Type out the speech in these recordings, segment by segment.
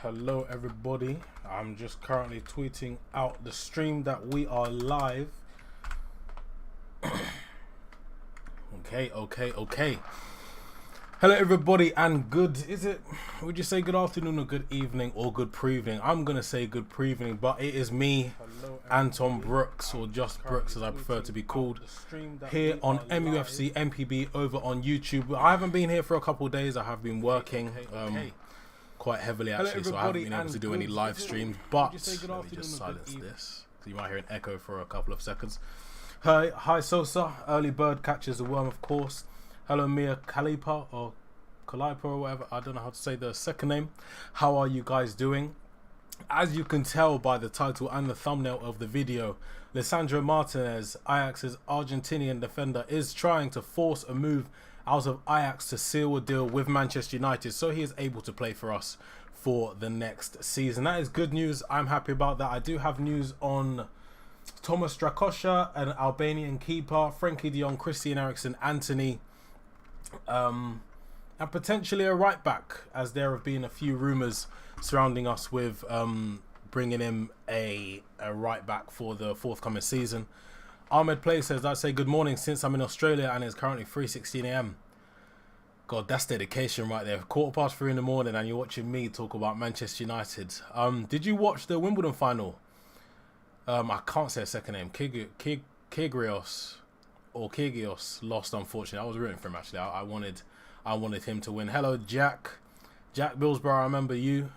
Hello everybody, I'm just currently tweeting out the stream that we are live. Okay. Hello everybody, and would you say good afternoon or good evening or good pre-evening? I'm gonna say good pre-evening, but it is me, Anton Brooks, or just Brooks as I prefer to be called, here on MUFC MPB over on YouTube. I haven't been here for a couple of days. I have been working quite heavily actually, so I haven't been able to do any live streams, but let me just silence this, so you might hear an echo for a couple of seconds. Hi Sosa, early bird catches the worm, of course. Hello Mia Khalipa or whatever, I don't know how to say the second name. How are you guys doing? As you can tell by the title and the thumbnail of the video, Lisandro Martinez, Ajax's Argentinian defender, is trying to force a move out of Ajax to seal a deal with Manchester United, so he is able to play for us for the next season. That is good news. I'm happy about that. I do have news on Thomas Strakosha, an Albanian keeper, Frankie de Jong, Christian Eriksen, Anthony, and potentially a right back, as there have been a few rumours surrounding us with bringing in a right back for the forthcoming season. Ahmed Play says, I say good morning since I'm in Australia and it's currently 3:16 AM. God, that's dedication right there. 3:15 in the morning and you're watching me talk about Manchester United. Did you watch the Wimbledon final? I can't say a second name. Kyrgios lost, unfortunately. I was rooting for him actually. I wanted him to win. Hello Jack Billsborough, I remember you.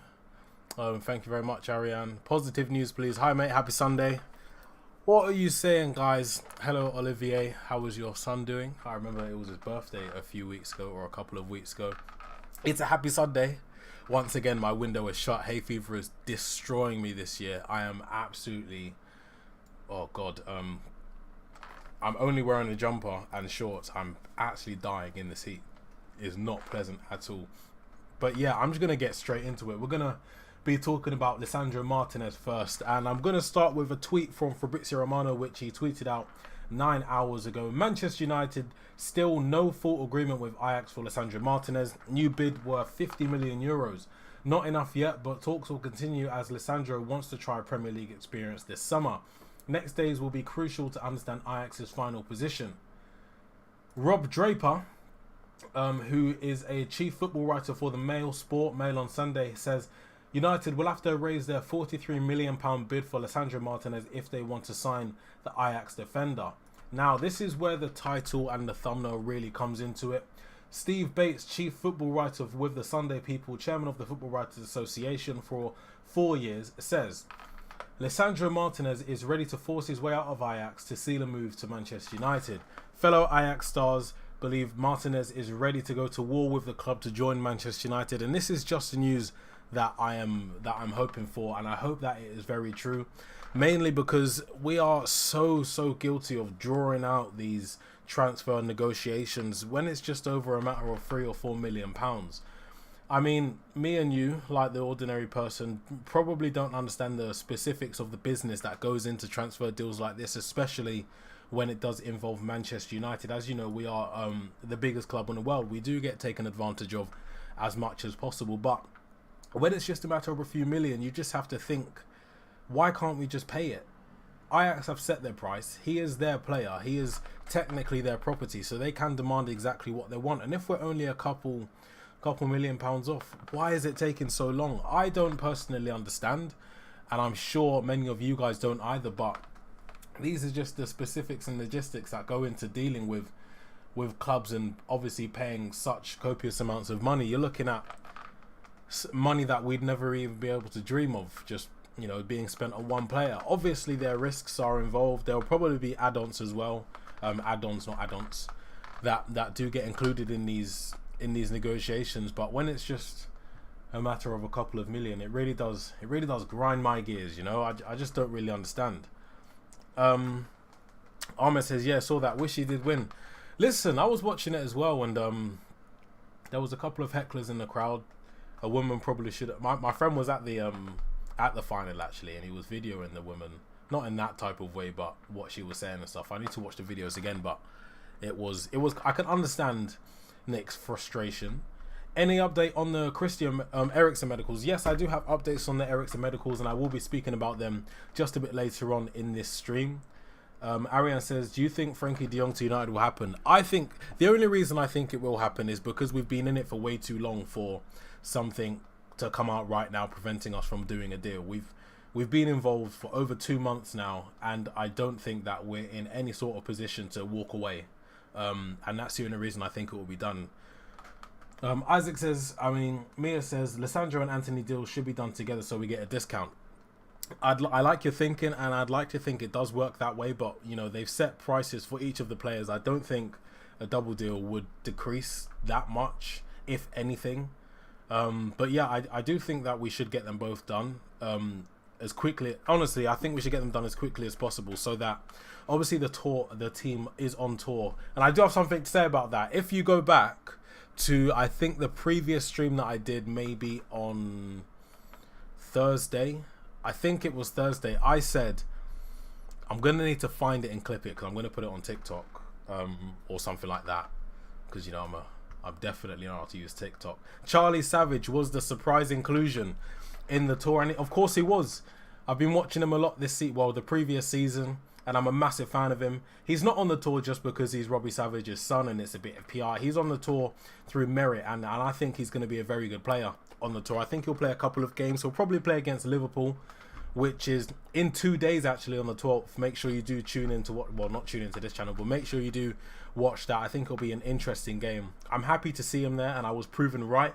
Thank you very much, Ariane. Positive news please. Hi mate, happy Sunday. What are you saying, guys? Hello, Olivier. How was your son doing? I remember it was his birthday a few weeks ago, or a couple of weeks ago. It's a happy Sunday. Once again, my window is shut. Hay fever is destroying me this year. I am absolutely... Oh, God. I'm only wearing a jumper and shorts. I'm actually dying in this heat. It's not pleasant at all. But yeah, I'm just going to get straight into it. We're going to be talking about Lisandro Martinez first, and I'm going to start with a tweet from Fabrizio Romano, which he tweeted out 9 hours ago. Manchester United still no full agreement with Ajax for Lisandro Martinez. New bid worth 50 million euros. Not enough yet, but talks will continue as Lisandro wants to try Premier League experience this summer. Next days will be crucial to understand Ajax's final position. Rob Draper, who is a chief football writer for the Mail on Sunday, says United will have to raise their £43 million bid for Lisandro Martinez if they want to sign the Ajax defender. Now, this is where the title and the thumbnail really comes into it. Steve Bates, chief football writer with the Sunday People, chairman of the Football Writers Association for 4 years, says Lisandro Martinez is ready to force his way out of Ajax to seal a move to Manchester United. Fellow Ajax stars believe Martinez is ready to go to war with the club to join Manchester United, and this is just the news that I'm hoping for, and I hope that it is very true, mainly because we are so guilty of drawing out these transfer negotiations when it's just over a matter of £3 or £4 million. I mean, me and you, like the ordinary person, probably don't understand the specifics of the business that goes into transfer deals like this, especially when it does involve Manchester United. As you know, we are the biggest club in the world. We do get taken advantage of as much as possible, but when it's just a matter of a few million, you just have to think, why can't we just pay it? Ajax have set their price. He is their player. He is technically their property, so they can demand exactly what they want. And if we're only a couple £1 million off, why is it taking so long? I don't personally understand, and I'm sure many of you guys don't either, but these are just the specifics and logistics that go into dealing with clubs and obviously paying such copious amounts of money. You're looking at money that we'd never even be able to dream of, just, you know, being spent on one player. Obviously their risks are involved. There will probably be add-ons as well, add-ons, not add-ons, that do get included in these negotiations. But when it's just a matter of a couple of million, it really does grind my gears, you know. I just don't really understand. Ahmed says, yeah, saw that, wish he did win. Listen, I was watching it as well, and there was a couple of hecklers in the crowd. A woman probably should have... My friend was at the final actually, and he was videoing the woman, not in that type of way, but what she was saying and stuff. I need to watch the videos again, but it was I can understand Nick's frustration. Any update on the Christian Eriksen medicals? Yes, I do have updates on the Eriksen medicals, and I will be speaking about them just a bit later on in this stream. Ariane says, do you think Frankie de Jong to United will happen? I think the only reason I think it will happen is because we've been in it for way too long for something to come out right now preventing us from doing a deal. We've been involved for over 2 months now, and I don't think that we're in any sort of position to walk away. And that's the only reason I think it will be done. Isaac says, Mia says, Lisandro and Anthony deals should be done together so we get a discount. I like your thinking, and I'd like to think it does work that way, but, you know, they've set prices for each of the players. I don't think a double deal would decrease that much, if anything. But yeah, I do think that we should get them both done as quickly. Honestly, I think we should get them done as quickly as possible so that, obviously, the team is on tour. And I do have something to say about that. If you go back to, I think, the previous stream that I did, maybe on Thursday, I think it was Thursday, I said I'm going to need to find it and clip it because I'm going to put it on TikTok or something like that, because, you know, I'm definitely not how to use TikTok. Charlie Savage was the surprise inclusion in the tour, and of course he was. I've been watching him a lot this season, well, the previous season, and I'm a massive fan of him. He's not on the tour just because he's Robbie Savage's son and it's a bit of PR. He's on the tour through merit, and I think he's going to be a very good player on the tour. I think he'll play a couple of games. He'll probably play against Liverpool, which is in 2 days actually, on the 12th. Make sure you do tune into not tune into this channel, but make sure you do watch that. I think it'll be an interesting game. I'm happy to see him there, and I was proven right.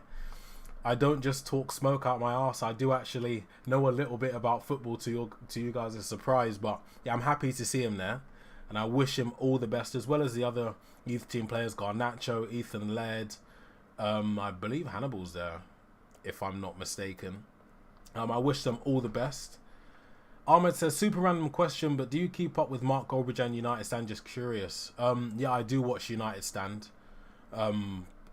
I don't just talk smoke out my arse. I do actually know a little bit about football, to you guys' a surprise. But yeah, I'm happy to see him there, and I wish him all the best, as well as the other youth team players, Garnacho, Ethan Laird. I believe Hannibal's there, if I'm not mistaken. I wish them all the best. Ahmed says, super random question, but do you keep up with Mark Goldbridge and United Stand? Just curious. Yeah, I do watch United Stand.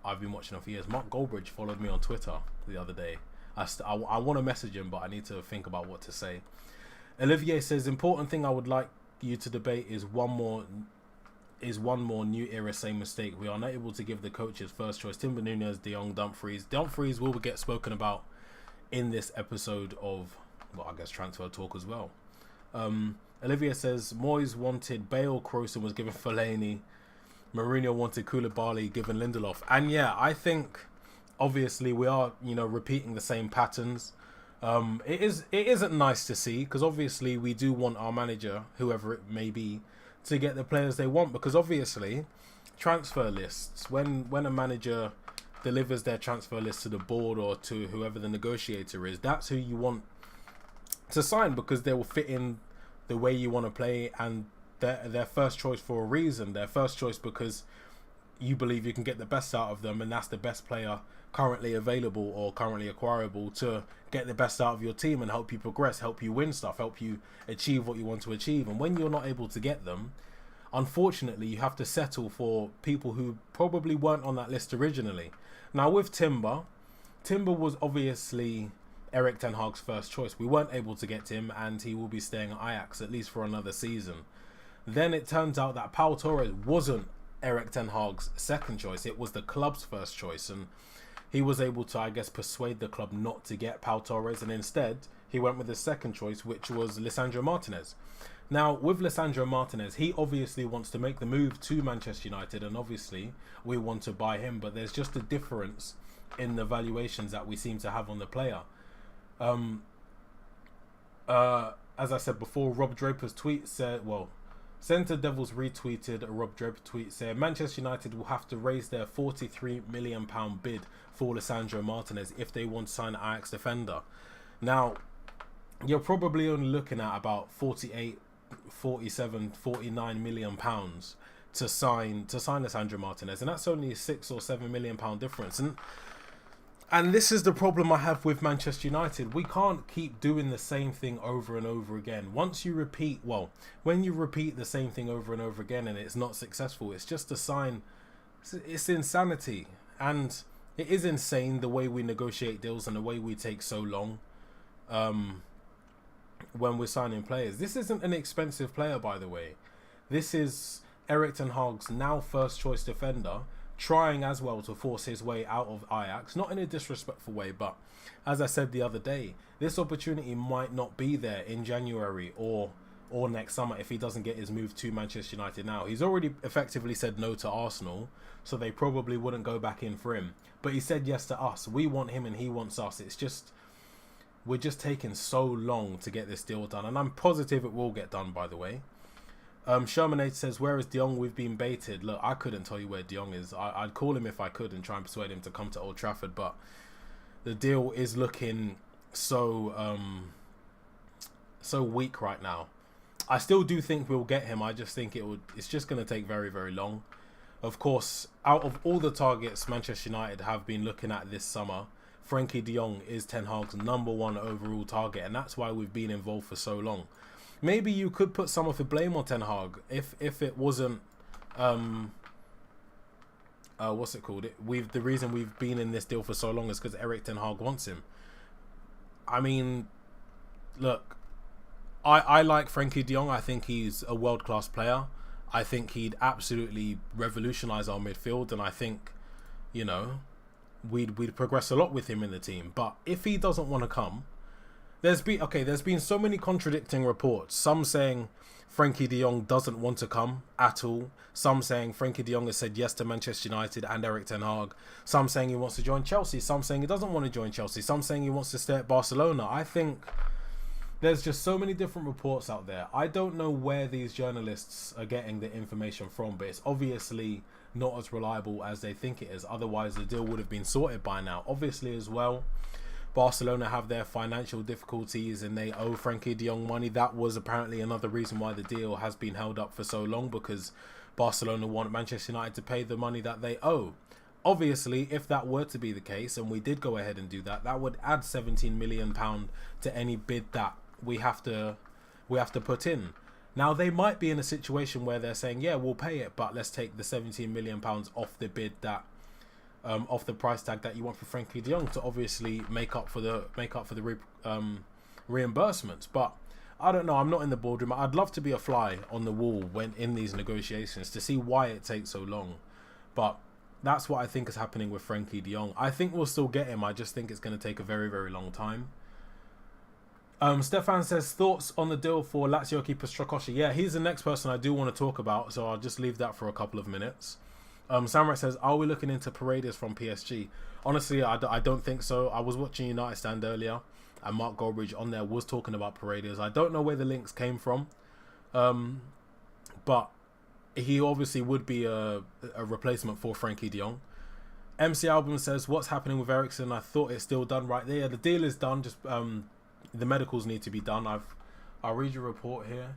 I've been watching him for years. Mark Goldbridge followed me on Twitter the other day. I want to message him, but I need to think about what to say. Olivier says, important thing I would like you to debate is one more new era same mistake. We are not able to give the coaches first choice. Timber, Nunez, De Jong, Dumfries. Dumfries will get spoken about in this episode of, well, I guess transfer talk as well. Olivia says, Moyes wanted Bale, Kroos was given Fellaini. Mourinho wanted Koulibaly, given Lindelof. And yeah, I think obviously we are, you know, repeating the same patterns. It isn't nice to see, because obviously we do want our manager, whoever it may be, to get the players they want, because obviously transfer lists, when a manager delivers their transfer list to the board or to whoever the negotiator is, that's who you want to sign, because they will fit in the way you want to play, and they're their first choice for a reason. Their first choice because you believe you can get the best out of them, and that's the best player currently available or currently acquirable to get the best out of your team and help you progress, help you win stuff, help you achieve what you want to achieve. And when you're not able to get them, unfortunately, you have to settle for people who probably weren't on that list originally. Now with Timber was obviously Erik ten Hag's first choice. We weren't able to get him, and he will be staying at Ajax at least for another season. Then it turns out that Pau Torres wasn't Erik ten Hag's second choice. It was the club's first choice, and he was able to, I guess, persuade the club not to get Pau Torres, and instead he went with his second choice, which was Lisandro Martinez. Now, with Lisandro Martinez, he obviously wants to make the move to Manchester United, and obviously we want to buy him, but there's just a difference in the valuations that we seem to have on the player. As I said before, Rob Draper's tweet said, well, Centre Devils retweeted a Rob Draper tweet saying Manchester United will have to raise their £43 million bid for Lisandro Martinez if they want to sign an Ajax defender. Now, you're probably only looking at about 48, 47, 49 million pounds to sign Lisandro Martinez, and that's only a £6 or £7 million difference. And this is the problem I have with Manchester United. We can't keep doing the same thing over and over again. When you repeat the same thing over and over again and it's not successful, it's just a sign. It's insanity. And it is insane the way we negotiate deals and the way we take so long when we're signing players. This isn't an expensive player, by the way. This is Erik ten Hag's now first choice defender trying as well to force his way out of Ajax, not in a disrespectful way, but as I said the other day, this opportunity might not be there in January or next summer if he doesn't get his move to Manchester United now. He's already effectively said no to Arsenal, so they probably wouldn't go back in for him. But he said yes to us. We want him and he wants us. It's just, we're just taking so long to get this deal done. And I'm positive it will get done, by the way. Shermanade says, where is De Jong? We've been baited. Look, I couldn't tell you where De Jong is. I'd call him if I could and try and persuade him to come to Old Trafford. But the deal is looking so weak right now. I still do think we'll get him. I just think it's just going to take very, very long. Of course, out of all the targets Manchester United have been looking at this summer, Frenkie de Jong is Ten Hag's #1 overall target, and that's why we've been involved for so long. Maybe you could put some of the blame on Ten Hag if it wasn't what's it called? The reason we've been in this deal for so long is because Erik Ten Hag wants him. I mean, look, I like Frenkie de Jong. I think he's a world-class player. I think he'd absolutely revolutionise our midfield, and I think, you know, we'd progress a lot with him in the team. But if he doesn't want to come, there's been so many contradicting reports. Some saying Frenkie de Jong doesn't want to come at all. Some saying Frenkie de Jong has said yes to Manchester United and Erik Ten Hag. Some saying he wants to join Chelsea. Some saying he doesn't want to join Chelsea. Some saying he wants to stay at Barcelona. I think there's just so many different reports out there. I don't know where these journalists are getting the information from, but it's obviously not as reliable as they think it is. Otherwise, the deal would have been sorted by now. Obviously, as well, Barcelona have their financial difficulties and they owe Frenkie de Jong money. That was apparently another reason why the deal has been held up for so long, because Barcelona want Manchester United to pay the money that they owe. Obviously, if that were to be the case, and we did go ahead and do that, that would add £17 million to any bid that we have to put in. Now, they might be in a situation where they're saying, yeah, we'll pay it, but let's take the £17 million off the bid that off the price tag that you want for Frenkie de Jong to obviously make up for the reimbursements. But I don't know. I'm not in the boardroom. I'd love to be a fly on the wall when in these negotiations to see why it takes so long. But that's what I think is happening with Frenkie de Jong. I think we'll still get him. I just think it's going to take a very, very long time. Stefan says, thoughts on the deal for Lazio keeper Strakosha? Yeah, he's the next person I do want to talk about, so I'll just leave that for a couple of minutes. Samrat says, are we looking into Paredes from PSG? Honestly, I don't think so. I was watching United Stand earlier, and Mark Goldbridge on there was talking about Paredes. I don't know where the links came from, but he obviously would be a replacement for Frenkie de Jong. MC Album says, what's happening with Eriksen? I thought it's still done right there. The deal is done, just the medicals need to be done. I'll read your report here.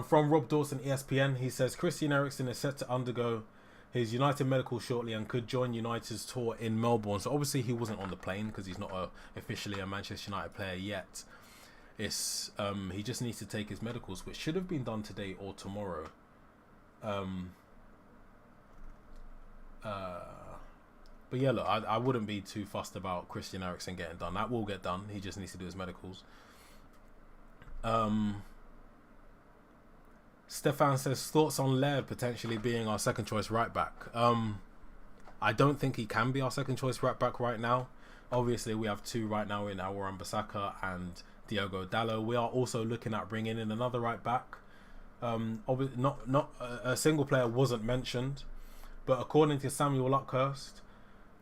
From Rob Dawson, ESPN, he says, Christian Eriksen is set to undergo his United medical shortly and could join United's tour in Melbourne. So obviously he wasn't on the plane because he's not officially a Manchester United player yet. It's he just needs to take his medicals, which should have been done today or tomorrow. But yeah, look, I wouldn't be too fussed about Christian Eriksen getting done. That will get done. He just needs to do his medicals. Stefan says, thoughts on Laird potentially being our second choice right back? I don't think he can be our second choice right back right now. Obviously, we have two right now in Wan Bissaka and Diogo Dalot. We are also looking at bringing in another right back. Not a single player wasn't mentioned, but according to Samuel Luckhurst,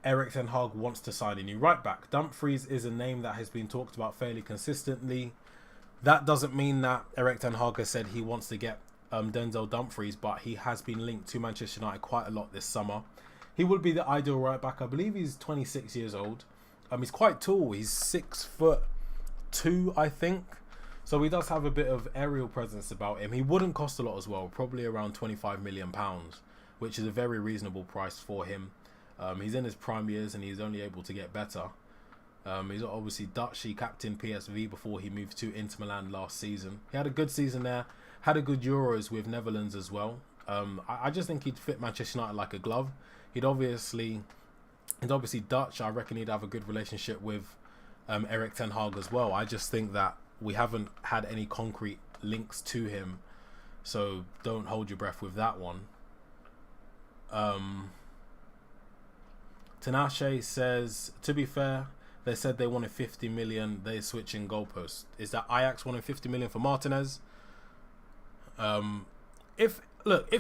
Erik Ten Hag wants to sign a new right back. Dumfries is a name that has been talked about fairly consistently. That doesn't mean that Erik Ten Hag has said he wants to get Denzel Dumfries, but he has been linked to Manchester United quite a lot this summer. He would be the ideal right back. I believe he's 26 years old. He's quite tall. He's 6'2", I think. So he does have a bit of aerial presence about him. He wouldn't cost a lot as well, probably around £25 million, which is a very reasonable price for him. He's in his prime years and he's only able to get better. He's obviously Dutch. He captained PSV before he moved to Inter Milan last season. He had a good season there. Had a good Euros with Netherlands as well. I just think he'd fit Manchester United like a glove. He's obviously Dutch. I reckon he'd have a good relationship with Erik Ten Hag as well. I just think that we haven't had any concrete links to him, so don't hold your breath with that one. Tinashe says, to be fair, they said they wanted 50 million. They're switching goalposts. Is that Ajax wanting 50 million for Martinez? If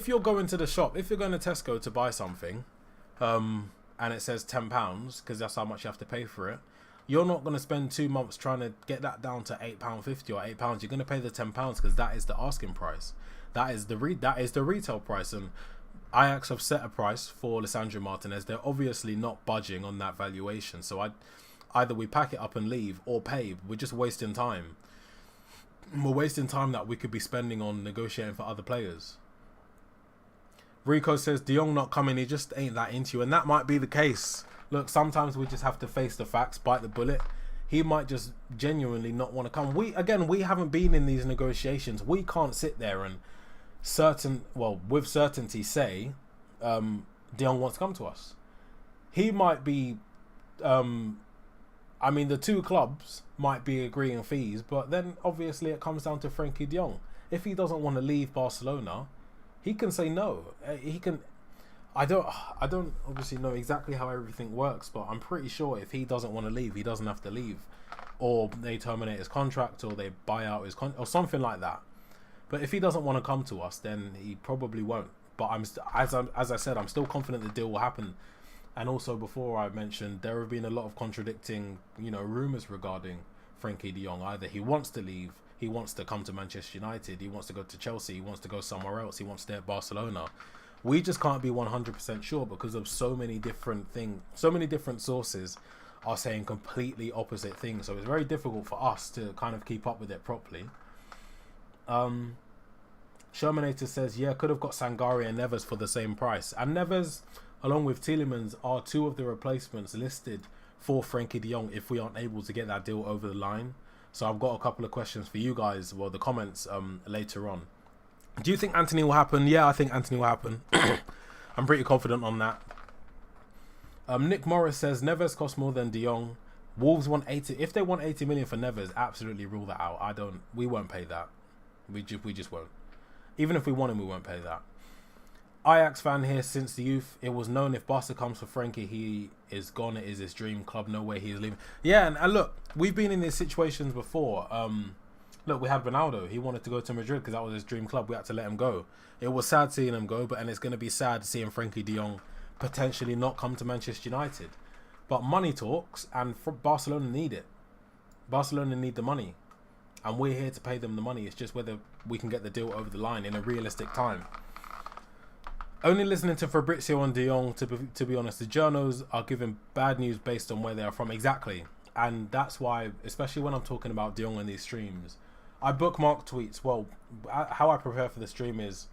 you're going to the shop, if you're going to Tesco to buy something, and it says £10 because that's how much you have to pay for it, you're not going to spend 2 months trying to get that down to £8.50 or £8. You're going to pay the £10 because that is the asking price. That is the retail price, and Ajax have set a price for Lisandro Martinez. They're obviously not budging on that valuation. So either we pack it up and leave or pay. We're just wasting time. We're wasting time that we could be spending on negotiating for other players. Rico says, De Jong not coming, he just ain't that into you. And that might be the case. Look, sometimes we just have to face the facts, bite the bullet. He might just genuinely not want to come. We haven't been in these negotiations. We can't sit there and with certainty say De Jong wants to come to us. He might be... the two clubs might be agreeing fees, but then obviously it comes down to Frenkie de Jong. If he doesn't want to leave Barcelona, he can say no. He can. I don't obviously know exactly how everything works, but I'm pretty sure if he doesn't want to leave, he doesn't have to leave, or they terminate his contract, or they buy out his contract, or something like that. But if he doesn't want to come to us, then he probably won't. But as I said, I'm still confident the deal will happen. And also, before I mentioned, there have been a lot of contradicting, rumours regarding Frenkie de Jong. Either he wants to leave, he wants to come to Manchester United, he wants to go to Chelsea, he wants to go somewhere else, he wants to stay at Barcelona. We just can't be 100% sure because of so many different things. So many different sources are saying completely opposite things. So it's very difficult for us to kind of keep up with it properly. Shermanator says, yeah, could have got Sangare and Neves for the same price. And Neves, along with Tielemans, are two of the replacements listed for Frenkie de Jong if we aren't able to get that deal over the line. So I've got a couple of questions for you guys, the comments later on. Do you think Anthony will happen? Yeah, I think Anthony will happen. I'm pretty confident on that. Nick Morris says, Neves costs more than de Jong. Wolves want 80. If they want 80 million for Neves, absolutely rule that out. We won't pay that. We just won't. Even if we want him, we won't pay that. Ajax fan here since the youth. It was known if Barca comes for Frenkie, he is gone. It is his dream club. No way he is leaving. Yeah, and look, we've been in these situations before. Look, we had Ronaldo. He wanted to go to Madrid because that was his dream club. We had to let him go. It was sad seeing him go, and it's going to be sad seeing Frenkie de Jong potentially not come to Manchester United. But money talks, and Barcelona need it. Barcelona need the money, and we're here to pay them the money. It's just whether we can get the deal over the line in a realistic time. Only listening to Fabrizio and de Jong, to be honest, the journos are giving bad news based on where they are from. Exactly. And that's why, especially when I'm talking about de Jong in these streams, I bookmark tweets. Well, how I prepare for the stream is,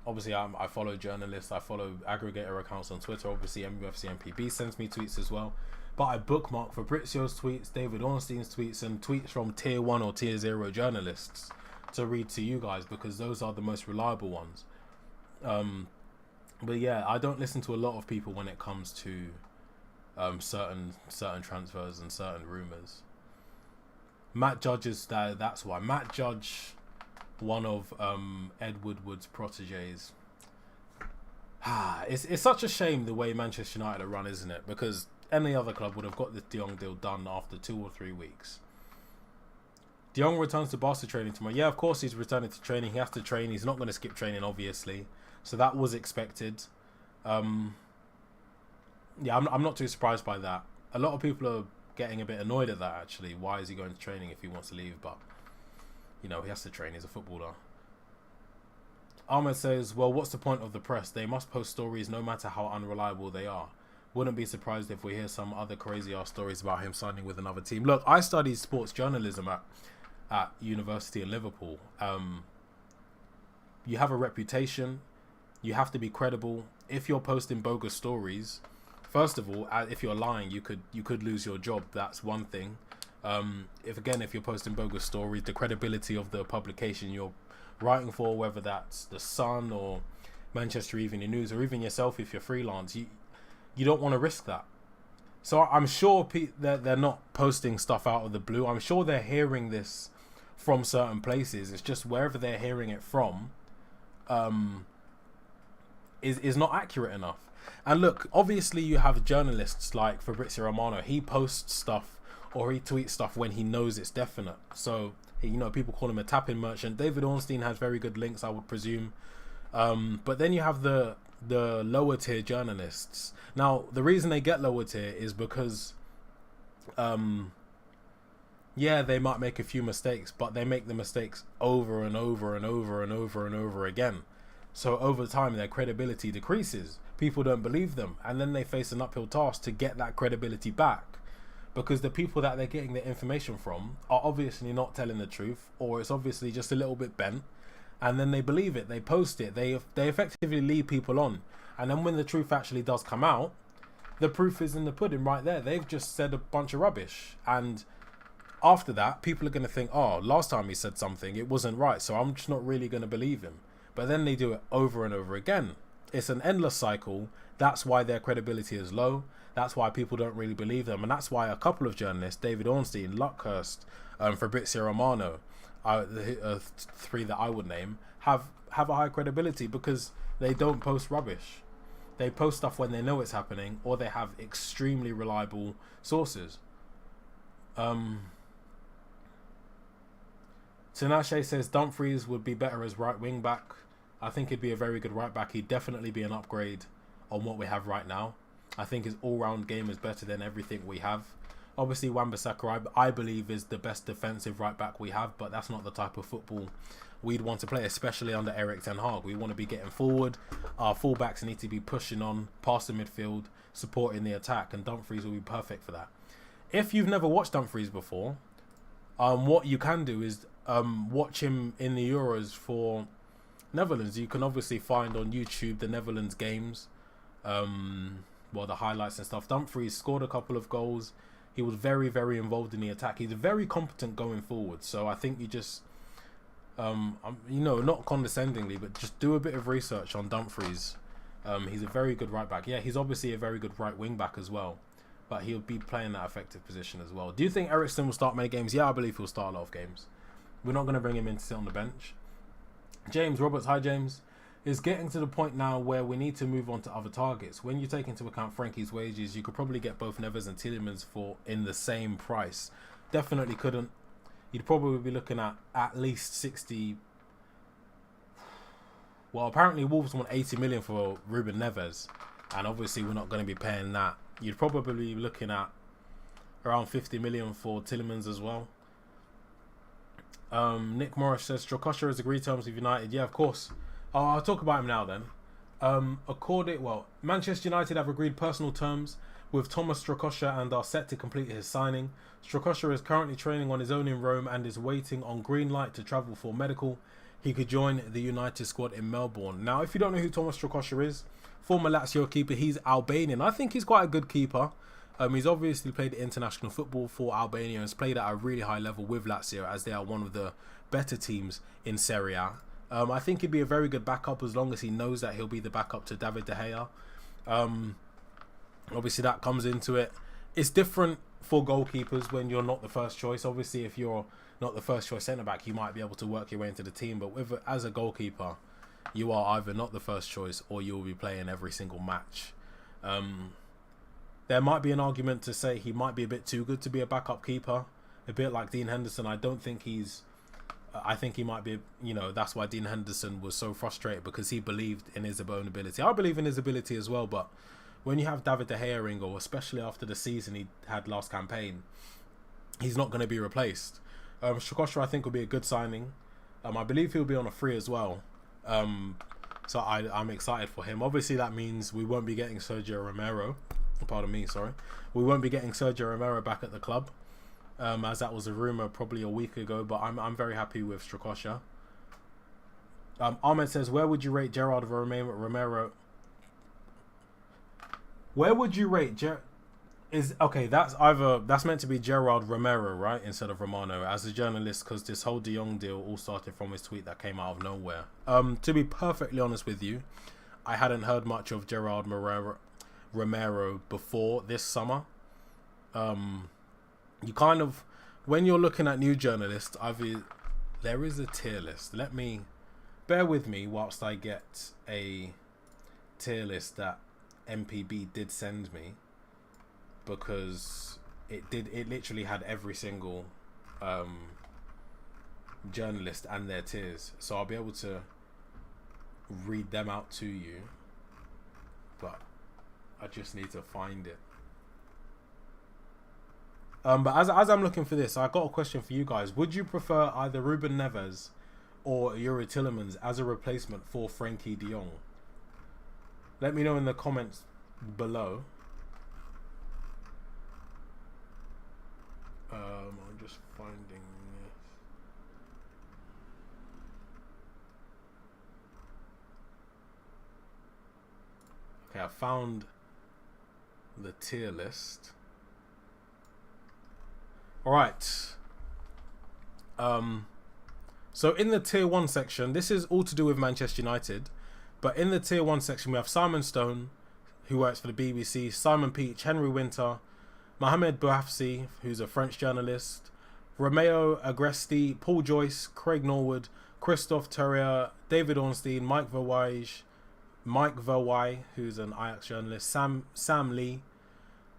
obviously, I follow journalists, I follow aggregator accounts on Twitter. Obviously, MUFC MPB sends me tweets as well. But I bookmark Fabrizio's tweets, David Ornstein's tweets, and tweets from tier 1 or tier 0 journalists to read to you guys, because those are the most reliable ones. But yeah, I don't listen to a lot of people when it comes to certain transfers and certain rumours. Matt Judge that's why. Matt Judge, one of Ed Woodward's proteges. It's such a shame the way Manchester United are run, isn't it? Because any other club would have got this de Jong deal done after 2 or 3 weeks. De Jong returns to Barca training tomorrow. Yeah, of course he's returning to training. He has to train. He's not going to skip training, obviously. So that was expected. Yeah, I'm not too surprised by that. A lot of people are getting a bit annoyed at that, actually. Why is he going to training if he wants to leave? But, he has to train. He's a footballer. Ahmed says, well, what's the point of the press? They must post stories no matter how unreliable they are. Wouldn't be surprised if we hear some other crazy-ass stories about him signing with another team. Look, I studied sports journalism at university in Liverpool. You have a reputation. You have to be credible. If you're posting bogus stories, first of all, if you're lying, you could lose your job. That's one thing. If you're posting bogus stories, the credibility of the publication you're writing for, whether that's the Sun or Manchester Evening News, or even yourself if you're freelance, you don't want to risk that. So I'm sure they're not posting stuff out of the blue. I'm sure they're hearing this from certain places. It's just wherever they're hearing it from, is not accurate enough. And look, obviously you have journalists like Fabrizio Romano. He posts stuff or he tweets stuff when he knows it's definite. So, you know, people call him a tapping merchant. David Ornstein has very good links, I would presume. But then you have the lower tier journalists. Now, the reason they get lower tier is because, yeah, they might make a few mistakes, but they make the mistakes over and over and over and over and over again. So over time, their credibility decreases. People don't believe them. And then they face an uphill task to get that credibility back. Because the people that they're getting the information from are obviously not telling the truth, or it's obviously just a little bit bent. And then they believe it. They post it. They effectively lead people on. And then when the truth actually does come out, the proof is in the pudding right there. They've just said a bunch of rubbish. And after that, people are going to think, oh, last time he said something, it wasn't right, so I'm just not really going to believe him. But then they do it over and over again. It's an endless cycle. That's why their credibility is low. That's why people don't really believe them. And that's why a couple of journalists, David Ornstein, Luckhurst, Fabrizio Romano, the three that I would name, have a high credibility because they don't post rubbish. They post stuff when they know it's happening, or they have extremely reliable sources. Tinashe says Dumfries would be better as right wing back. I think he'd be a very good right back. He'd definitely be an upgrade on what we have right now. I think his all-round game is better than everything we have. Obviously, Wan-Bissaka, I believe, is the best defensive right back we have, but that's not the type of football we'd want to play, especially under Erik ten Hag. We want to be getting forward. Our fullbacks need to be pushing on past the midfield, supporting the attack, and Dumfries will be perfect for that. If you've never watched Dumfries before, what you can do is watch him in the Euros for Netherlands. You can obviously find on YouTube the Netherlands games, the highlights and stuff. Dumfries scored a couple of goals. He was very, very involved in the attack. He's very competent going forward. So I think you just, not condescendingly, but just do a bit of research on Dumfries. He's a very good right back. Yeah, he's obviously a very good right wing back as well. But he'll be playing that effective position as well. Do you think Eriksen will start many games? Yeah, I believe he'll start a lot of games. We're not going to bring him in to sit on the bench. James Roberts, hi James, is getting to the point now where we need to move on to other targets. When you take into account Frankie's wages, you could probably get both Neves and Tielemans in the same price. Definitely couldn't. You'd probably be looking at least 60. Well, apparently Wolves want 80 million for Ruben Neves, and obviously we're not going to be paying that. You'd probably be looking at around 50 million for Tielemans as well. Nick Morris says Strakosha has agreed terms with United. Yeah, of course. I'll talk about him now then. Manchester United have agreed personal terms with Thomas Strakosha and are set to complete his signing. Strakosha is currently training on his own in Rome and is waiting on green light to travel for medical. He could join the United squad in Melbourne. Now, if you don't know who Thomas Strakosha is, former Lazio keeper, he's Albanian. I think he's quite a good keeper. He's obviously played international football for Albania and has played at a really high level with Lazio, as they are one of the better teams in Serie A. I think he'd be a very good backup as long as he knows that he'll be the backup to David De Gea. Obviously, that comes into it. It's different for goalkeepers when you're not the first choice. Obviously, if you're not the first choice centre-back, you might be able to work your way into the team. But as a goalkeeper, you are either not the first choice or you'll be playing every single match. There might be an argument to say he might be a bit too good to be a backup keeper. A bit like Dean Henderson. I think he might be, that's why Dean Henderson was so frustrated, because he believed in his own ability. I believe in his ability as well, but when you have David De Gea in goal, especially after the season he had last campaign, he's not going to be replaced. Strakosha, I think, will be a good signing. I believe he'll be on a free as well. So I'm excited for him. Obviously, that means we won't be getting Sergio Romero. Pardon me, sorry. We won't be getting Sergio Romero back at the club, as that was a rumour probably a week ago, but I'm very happy with Strakosha. Ahmed says, where would you rate Gerard Romero? Where would you rate that's meant to be Gerard Romero, right, instead of Romano, as a journalist, because this whole De Jong deal all started from his tweet that came out of nowhere. To be perfectly honest with you, I hadn't heard much of Gerard Romero before this summer. You kind of, when you're looking at new journalists, there is a tier list. Bear with me whilst I get a tier list that MPB did send me, because it literally had every single journalist and their tiers, so I'll be able to read them out to you, but I just need to find it. But as I'm looking for this, I got a question for you guys. Would you prefer either Ruben Neves or Yuri Tillemans as a replacement for Frankie de Jong? Let me know in the comments below. I'm just finding this. Okay, I found the tier list. All right. So in the tier 1 section, this is all to do with Manchester United, but in the tier 1 section we have Simon Stone, who works for the BBC, Simon Peach, Henry Winter, Mohamed Bouafsi, who's a French journalist, Romeo Agresti, Paul Joyce, Craig Norwood, Christophe Terrier, David Ornstein, Mike Verwey, who's an Ajax journalist, Sam Lee,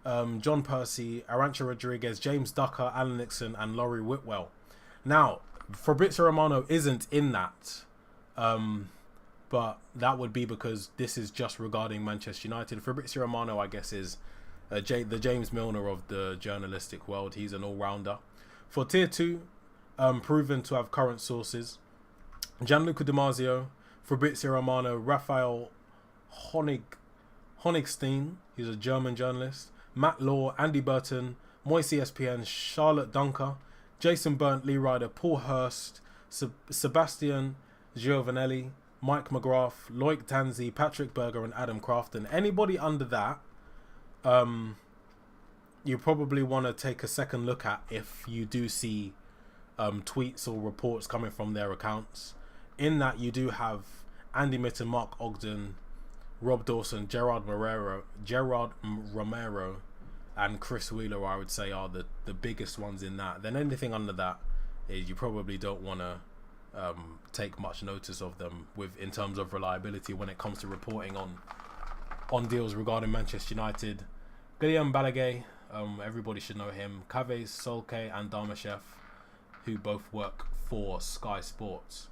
John Percy, Arantxa Rodriguez, James Ducker, Alan Nixon, and Laurie Whitwell. Now, Fabrizio Romano isn't in that, but that would be because this is just regarding Manchester United. Fabrizio Romano, I guess, is the James Milner of the journalistic world. He's an all-rounder. For tier 2, proven to have current sources, Gianluca Di Marzio, Fabrizio Romano, Raphael Honigstein, he's a German journalist, Matt Law, Andy Burton, Moise ESPN, Charlotte Dunker, Jason Burnt, Lee Ryder, Paul Hurst, Sebastian Giovanelli, Mike McGrath, Loic Tanzi, Patrick Berger, and Adam Crafton. Anybody under that, you probably want to take a second look at if you do see tweets or reports coming from their accounts. In that, you do have Andy Mitten, Mark Ogden, Rob Dawson, Gerard Romero, and Chris Wheeler, I would say, are the biggest ones in that. Then anything under that is you probably don't want to take much notice of them in terms of reliability when it comes to reporting on deals regarding Manchester United. Guillaume Balaguer, everybody should know him. Kaveh Solke and Darmashev, who both work for Sky Sports.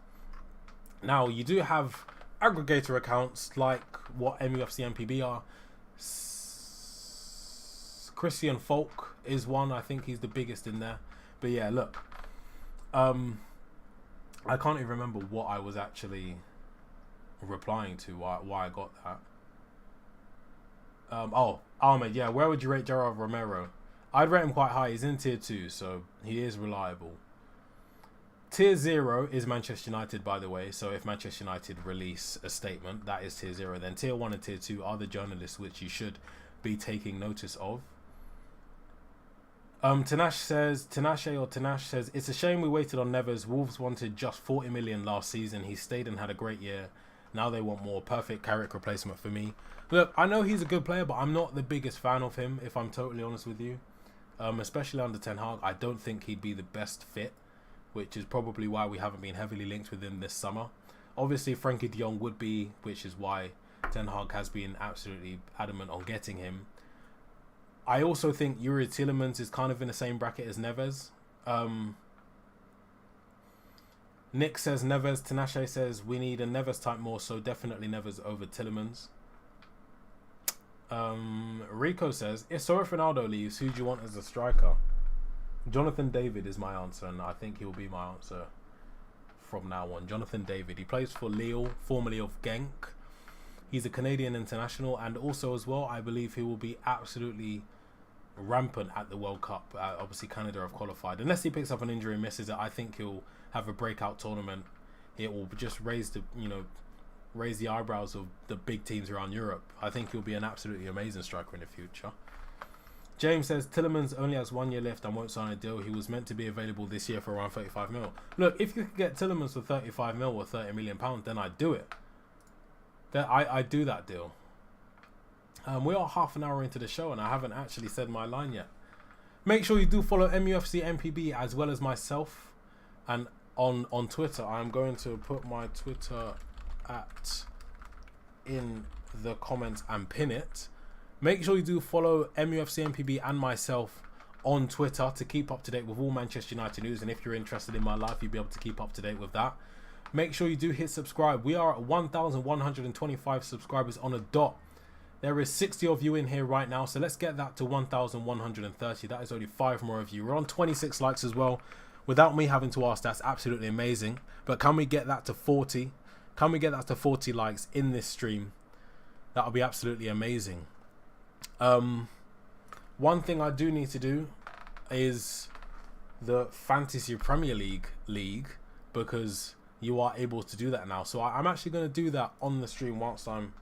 Now, you do have aggregator accounts like what MUFC MPB are. Christian Falk is one. I think he's the biggest in there. But yeah, look, I can't even remember what I was actually replying to, why I got that. Ahmed, yeah, where would you rate Gerard Romero? I'd rate him quite high. He's in tier 2, so he is reliable. Tier 0 is Manchester United, by the way, so if Manchester United release a statement, that is tier 0. Then tier 1 and tier 2 are the journalists which you should be taking notice of. Tanash says, it's a shame we waited on Neves. Wolves wanted just 40 million last season. He stayed and had a great year. Now they want more. Perfect Carrick replacement for me. Look, I know he's a good player, but I'm not the biggest fan of him, if I'm totally honest with you. Especially under Ten Hag, I don't think he'd be the best fit, which is probably why we haven't been heavily linked with him this summer. Obviously, Frankie de Jong would be, which is why Ten Hag has been absolutely adamant on getting him. I also think Yuri Tillemans is kind of in the same bracket as Neves. Nick says Neves. Tinashe says we need a Neves type more, so definitely Neves over Tillemans. Rico says, if Ronaldo leaves, who do you want as a striker? Jonathan David is my answer, and I think he'll be my answer from now on. Jonathan David. He plays for Lille, formerly of Genk. He's a Canadian international, and also as well, I believe he will be absolutely rampant at the World Cup. Obviously, Canada have qualified. Unless he picks up an injury and misses it, I think he'll have a breakout tournament. It will just raise the eyebrows of the big teams around Europe. I think he'll be an absolutely amazing striker in the future. James says, Tillemans only has 1 year left and won't sign a deal. He was meant to be available this year for around 35 mil. Look, if you could get Tillemans for 35 mil or 30 million pounds, then I'd do it. I'd do that deal. We are half an hour into the show and I haven't actually said my line yet. Make sure you do follow MUFC MPB as well as myself. And on Twitter, I'm going to put my Twitter at in the comments and pin it. Make sure you do follow MUFC MPB and myself on Twitter to keep up to date with all Manchester United news. And if you're interested in my life, you'll be able to keep up to date with that. Make sure you do hit subscribe. We are at 1,125 subscribers on a dot. There is 60 of you in here right now, so let's get that to 1,130. That is only 5 more of you. We're on 26 likes as well. Without me having to ask, that's absolutely amazing. But can we get that to 40? Can we get that to 40 likes in this stream? That would be absolutely amazing. One thing I do need to do is the Fantasy Premier League, because you are able to do that now. So I'm actually going to do that on the stream whilst I'm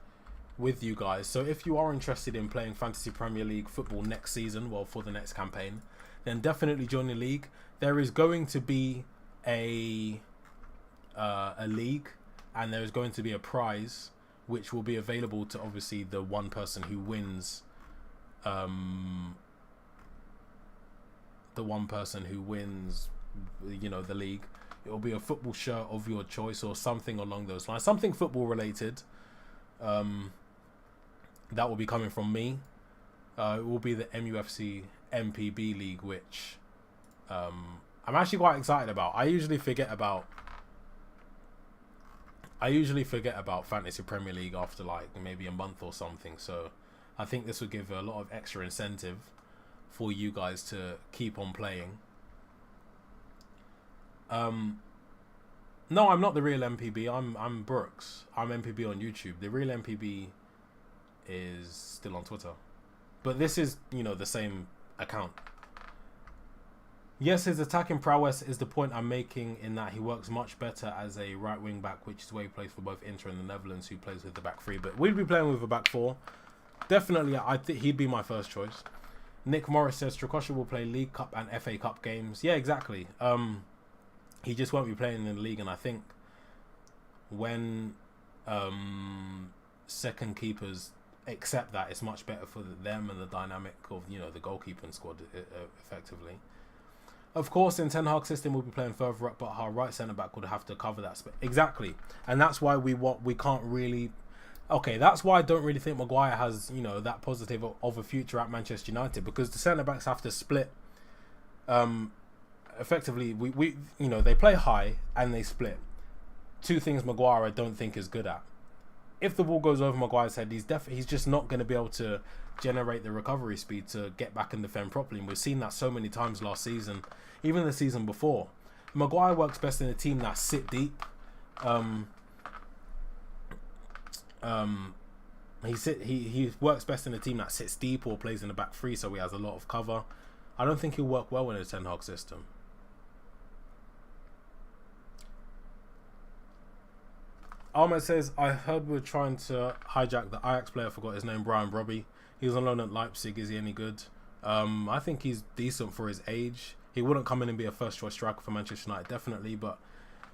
with you guys. So if you are interested in playing Fantasy Premier League football next season, well, for the next campaign, then definitely join the league. There is going to be a league, and there is going to be a prize which will be available to obviously the one person who wins. The one person who wins, you know, the league. It will be a football shirt of your choice or something along those lines, something football related. That will be coming from me. It will be the MUFC MPB League, which I'm actually quite excited about. I usually forget about Fantasy Premier League after like maybe a month or something. So I think this would give a lot of extra incentive for you guys to keep on playing. No, I'm not the real MPB. I'm Brooks. I'm MPB on YouTube. The real MPB is still on Twitter. But this is, you know, the same account. Yes, his attacking prowess is the point I'm making, in that he works much better as a right wing back, which is where he plays for both Inter and the Netherlands, who plays with the back three. But we'd be playing with a back four. Definitely, I think he'd be my first choice. Nick Morris says Strakosha will play League Cup and FA Cup games. Yeah, exactly. He just won't be playing in the league, and I think when second keepers accept that, it's much better for them and the dynamic of, you know, the goalkeeping squad effectively. Of course, in Ten Hag's system, we'll be playing further up, but our right centre back would have to cover that space. Exactly, and that's why we can't really. Okay, that's why I don't really think Maguire has, you know, that positive of a future at Manchester United, because the centre backs have to split. Effectively, we you know, they play high and they split. Two things Maguire I don't think is good at. If the ball goes over Maguire's head, he's just not going to be able to generate the recovery speed to get back and defend properly. And we've seen that so many times last season, even the season before. Maguire works best in a team that sit deep. He works best in a team that sits deep or plays in the back three, so he has a lot of cover. I don't think he'll work well in a Ten Hag system. Ahmed says, I heard we're trying to hijack the Ajax player, I forgot his name, Brian Robbie. He was on loan at Leipzig. Is he any good? I think he's decent for his age. He wouldn't come in and be a first choice striker for Manchester United, definitely, but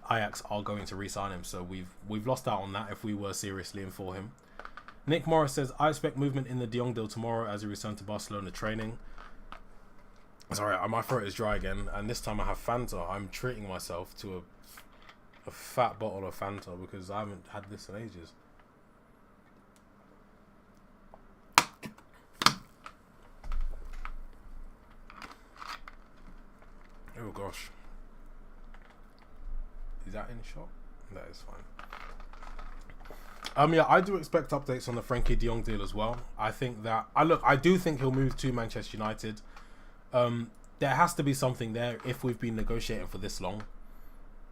Ajax are going to re-sign him, so we've lost out on that if we were seriously in for him. Nick Morris says, I expect movement in the De Jong deal tomorrow as he returns to Barcelona training. Sorry, my throat is dry again, and this time I have Fanta. I'm treating myself to a fat bottle of Fanta because I haven't had this in ages. Oh gosh. Is that in the shop? That is fine. Yeah, I do expect updates on the Frenkie de Jong deal as well. I think that I do think he'll move to Manchester United. There has to be something there if we've been negotiating for this long.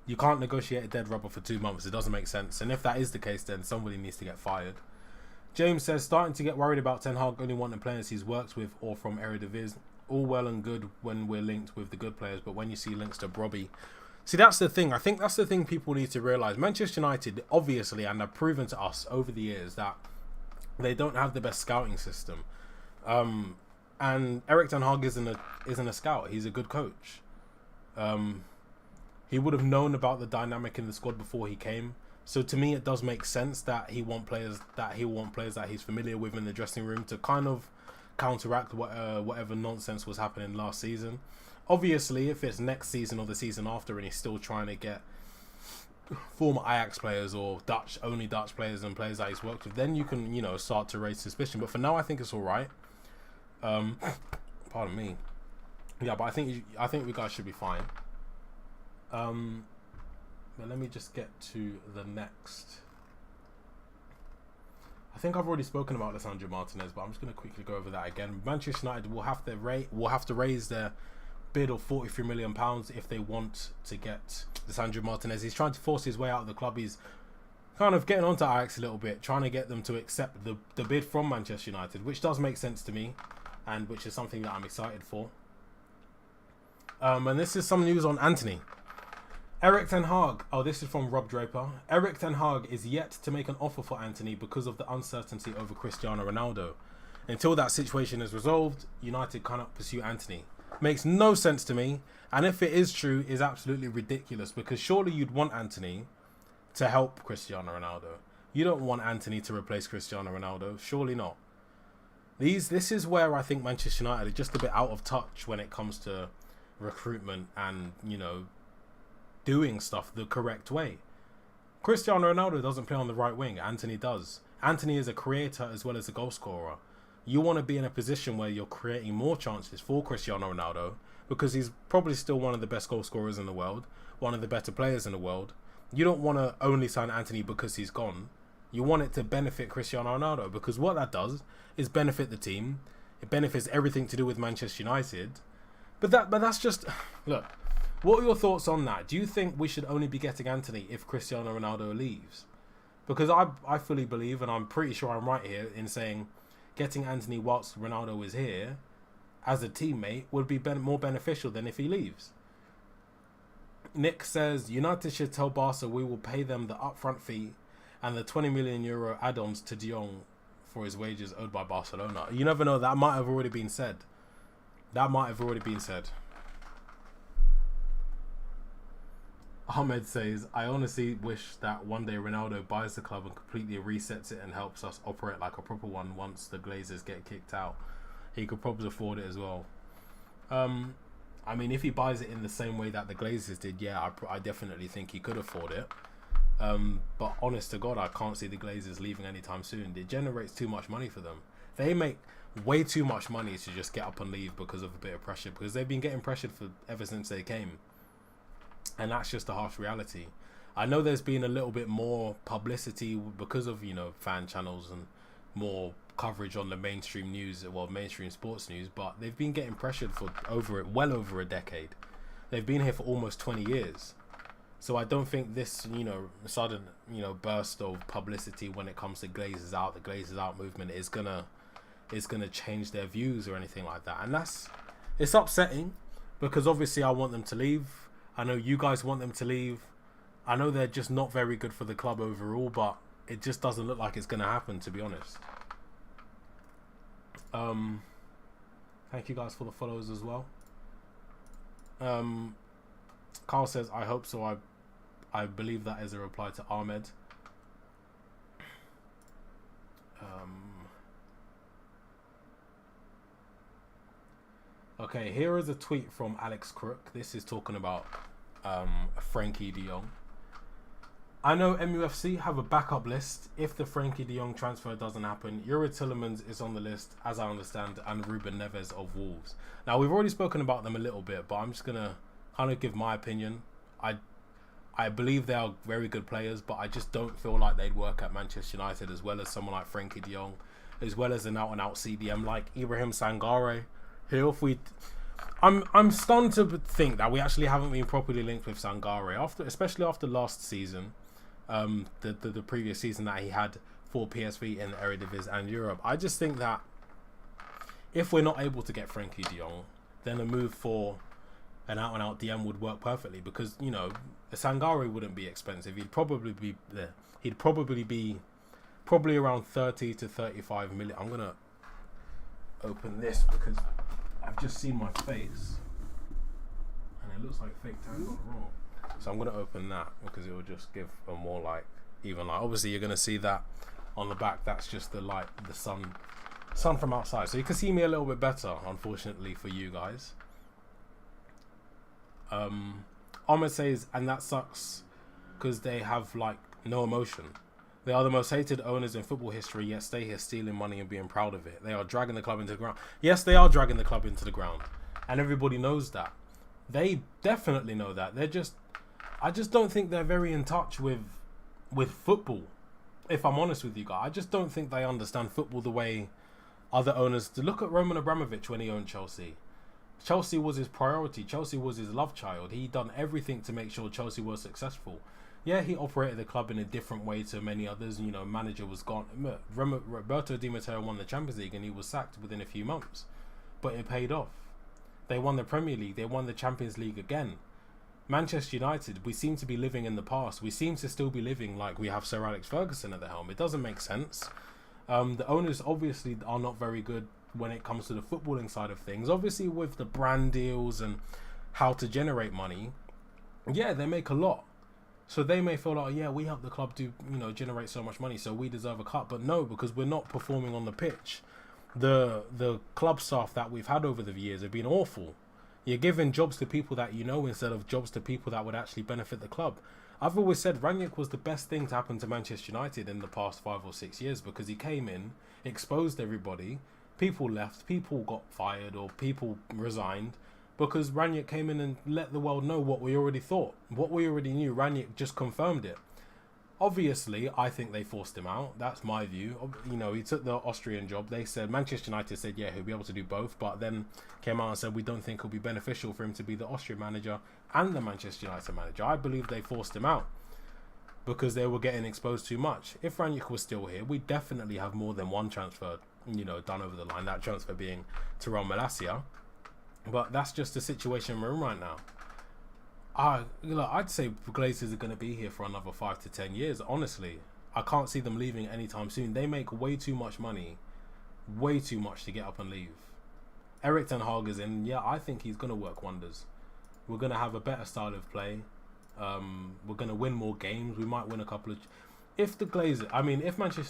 You can't negotiate a dead rubber for 2 months. It doesn't make sense. And if that is the case, then somebody needs to get fired. James says, starting to get worried about Ten Hag only wanting players he's worked with or from Eredivisie. All well and good when we're linked with the good players, but when you see links to Brobbey. See, that's the thing. I think that's the thing people need to realise. Manchester United, obviously, and have proven to us over the years that they don't have the best scouting system. And Erik Ten Hag isn't a scout. He's a good coach. He would have known about the dynamic in the squad before he came. So to me, it does make sense that he want players that he's familiar with in the dressing room to kind of counteract whatever nonsense was happening last season. Obviously, if it's next season or the season after and he's still trying to get former Ajax players or only Dutch players and players that he's worked with, then you can, you know, start to raise suspicion. But for now, I think it's all right. Pardon me. Yeah, but I think we guys should be fine. But let me just get to the next. I think I've already spoken about Lisandro Martinez, but I'm just going to quickly go over that again. Manchester United will have to raise their bid of £43 million if they want to get Lisandro Martinez. He's trying to force his way out of the club. He's kind of getting onto Ajax a little bit, trying to get them to accept the bid from Manchester United, which does make sense to me, and which is something that I'm excited for. And this is some news on Antony. Erik ten Hag. Oh, this is from Rob Draper. Erik ten Hag is yet to make an offer for Antony because of the uncertainty over Cristiano Ronaldo. Until that situation is resolved, United cannot pursue Antony. Makes no sense to me, and if it is true, is absolutely ridiculous, because surely you'd want Antony to help Cristiano Ronaldo. You don't want Antony to replace Cristiano Ronaldo. Surely not. This is where I think Manchester United are just a bit out of touch when it comes to recruitment and, you know, doing stuff the correct way. Cristiano Ronaldo doesn't play on the right wing. Antony does. Antony is a creator as well as a goal scorer. You want to be in a position where you're creating more chances for Cristiano Ronaldo, because he's probably still one of the best goal scorers in the world, one of the better players in the world. You don't want to only sign Antony because he's gone. You want it to benefit Cristiano Ronaldo, because what that does is benefit the team. It benefits everything to do with Manchester United. But that's just... Look, what are your thoughts on that? Do you think we should only be getting Antony if Cristiano Ronaldo leaves? Because I fully believe, and I'm pretty sure I'm right here in saying, getting Antony whilst Ronaldo is here as a teammate would be more beneficial than if he leaves. Nick says, United should tell Barca we will pay them the upfront fee and the €20 million add-ons to De Jong for his wages owed by Barcelona. You never know, that might have already been said. Ahmed says, I honestly wish that one day Ronaldo buys the club and completely resets it and helps us operate like a proper one once the Glazers get kicked out. He could probably afford it as well. I mean, if he buys it in the same way that the Glazers did, yeah, I definitely think he could afford it. But honest to God, I can't see the Glazers leaving anytime soon. It generates too much money for them. They make way too much money to just get up and leave because of a bit of pressure, because they've been getting pressured for ever since they came. And that's just a harsh reality. I know there's been a little bit more publicity because of, you know, fan channels and more coverage on the mainstream news, well, mainstream sports news, but they've been getting pressured for well over a decade. They've been here for almost 20 years. So I don't think this, you know, sudden, you know, burst of publicity when it comes to the Glazers out movement is gonna change their views or anything like that. And it's upsetting, because obviously I want them to leave. I know you guys want them to leave. I know they're just not very good for the club overall, but it just doesn't look like it's going to happen, to be honest. Thank you guys for the follows as well. Carl says, I hope so. I believe that is a reply to Ahmed. Okay, here is a tweet from Alex Crook. This is talking about Frankie de Jong. I know MUFC have a backup list if the Frankie de Jong transfer doesn't happen. Yuri Tillemans is on the list, as I understand, and Ruben Neves of Wolves. Now, we've already spoken about them a little bit, but I'm just going to kind of give my opinion. I believe they are very good players, but I just don't feel like they'd work at Manchester United, as well as someone like Frankie de Jong, as well as an out-and-out CDM like Ibrahim Sangare. I'm stunned to think that we actually haven't been properly linked with Sangare, especially after last season, the previous season that he had for PSV in the Eredivisie and Europe. I just think that if we're not able to get Frankie de Jong, then a move for an out-and-out DM would work perfectly, because, you know, Sangare wouldn't be expensive. He'd probably be there. He'd probably be around 30 to 35 million. I'm gonna open this because I've just seen my face and it looks like fake tan got wrong. So I'm going to open that because it will just give a more like even light. Obviously you're going to see that on the back. That's just the light, the sun from outside. So you can see me a little bit better, unfortunately for you guys. Ahmed says, and that sucks because they have like no emotion. They are the most hated owners in football history, yet stay here stealing money and being proud of it. They are dragging the club into the ground. Yes, they are dragging the club into the ground, and everybody knows that. They definitely know that. I just don't think they're very in touch with football. If I'm honest with you guys, I just don't think they understand football the way other owners do. Look at Roman Abramovich when he owned Chelsea. Chelsea was his priority. Chelsea was his love child. He done everything to make sure Chelsea was successful. Yeah, he operated the club in a different way to many others. You know, manager was gone. Roberto Di Matteo won the Champions League and he was sacked within a few months. But it paid off. They won the Premier League. They won the Champions League again. Manchester United, we seem to be living in the past. We seem to still be living like we have Sir Alex Ferguson at the helm. It doesn't make sense. The owners obviously are not very good when it comes to the footballing side of things. Obviously with the brand deals and how to generate money, yeah, they make a lot. So they may feel like, yeah, we help the club do, you know, generate so much money, so we deserve a cut. But no, because we're not performing on the pitch. The club staff that we've had over the years have been awful. You're giving jobs to people that you know instead of jobs to people that would actually benefit the club. I've always said Rangnick was the best thing to happen to Manchester United in the past 5 or 6 years, because he came in, exposed everybody, people left, people got fired or people resigned, because Rangnick came in and let the world know what we already thought. What we already knew, Rangnick just confirmed it. Obviously, I think they forced him out. That's my view. You know, he took the Austrian job. They said, Manchester United said, yeah, he'll be able to do both, but then came out and said, we don't think it'll be beneficial for him to be the Austrian manager and the Manchester United manager. I believe they forced him out because they were getting exposed too much. If Rangnick was still here, we definitely have more than one transfer, you know, done over the line. That transfer being Tyrell Malacia. But that's just the situation we're in right now. I'd say Glazers are going to be here for another 5 to 10 years. Honestly, I can't see them leaving anytime soon. They make way too much money, way too much to get up and leave. Erik ten Hag is in. Yeah, I think he's going to work wonders. We're going to have a better style of play. We're going to win more games. We might win a couple of... If Manchester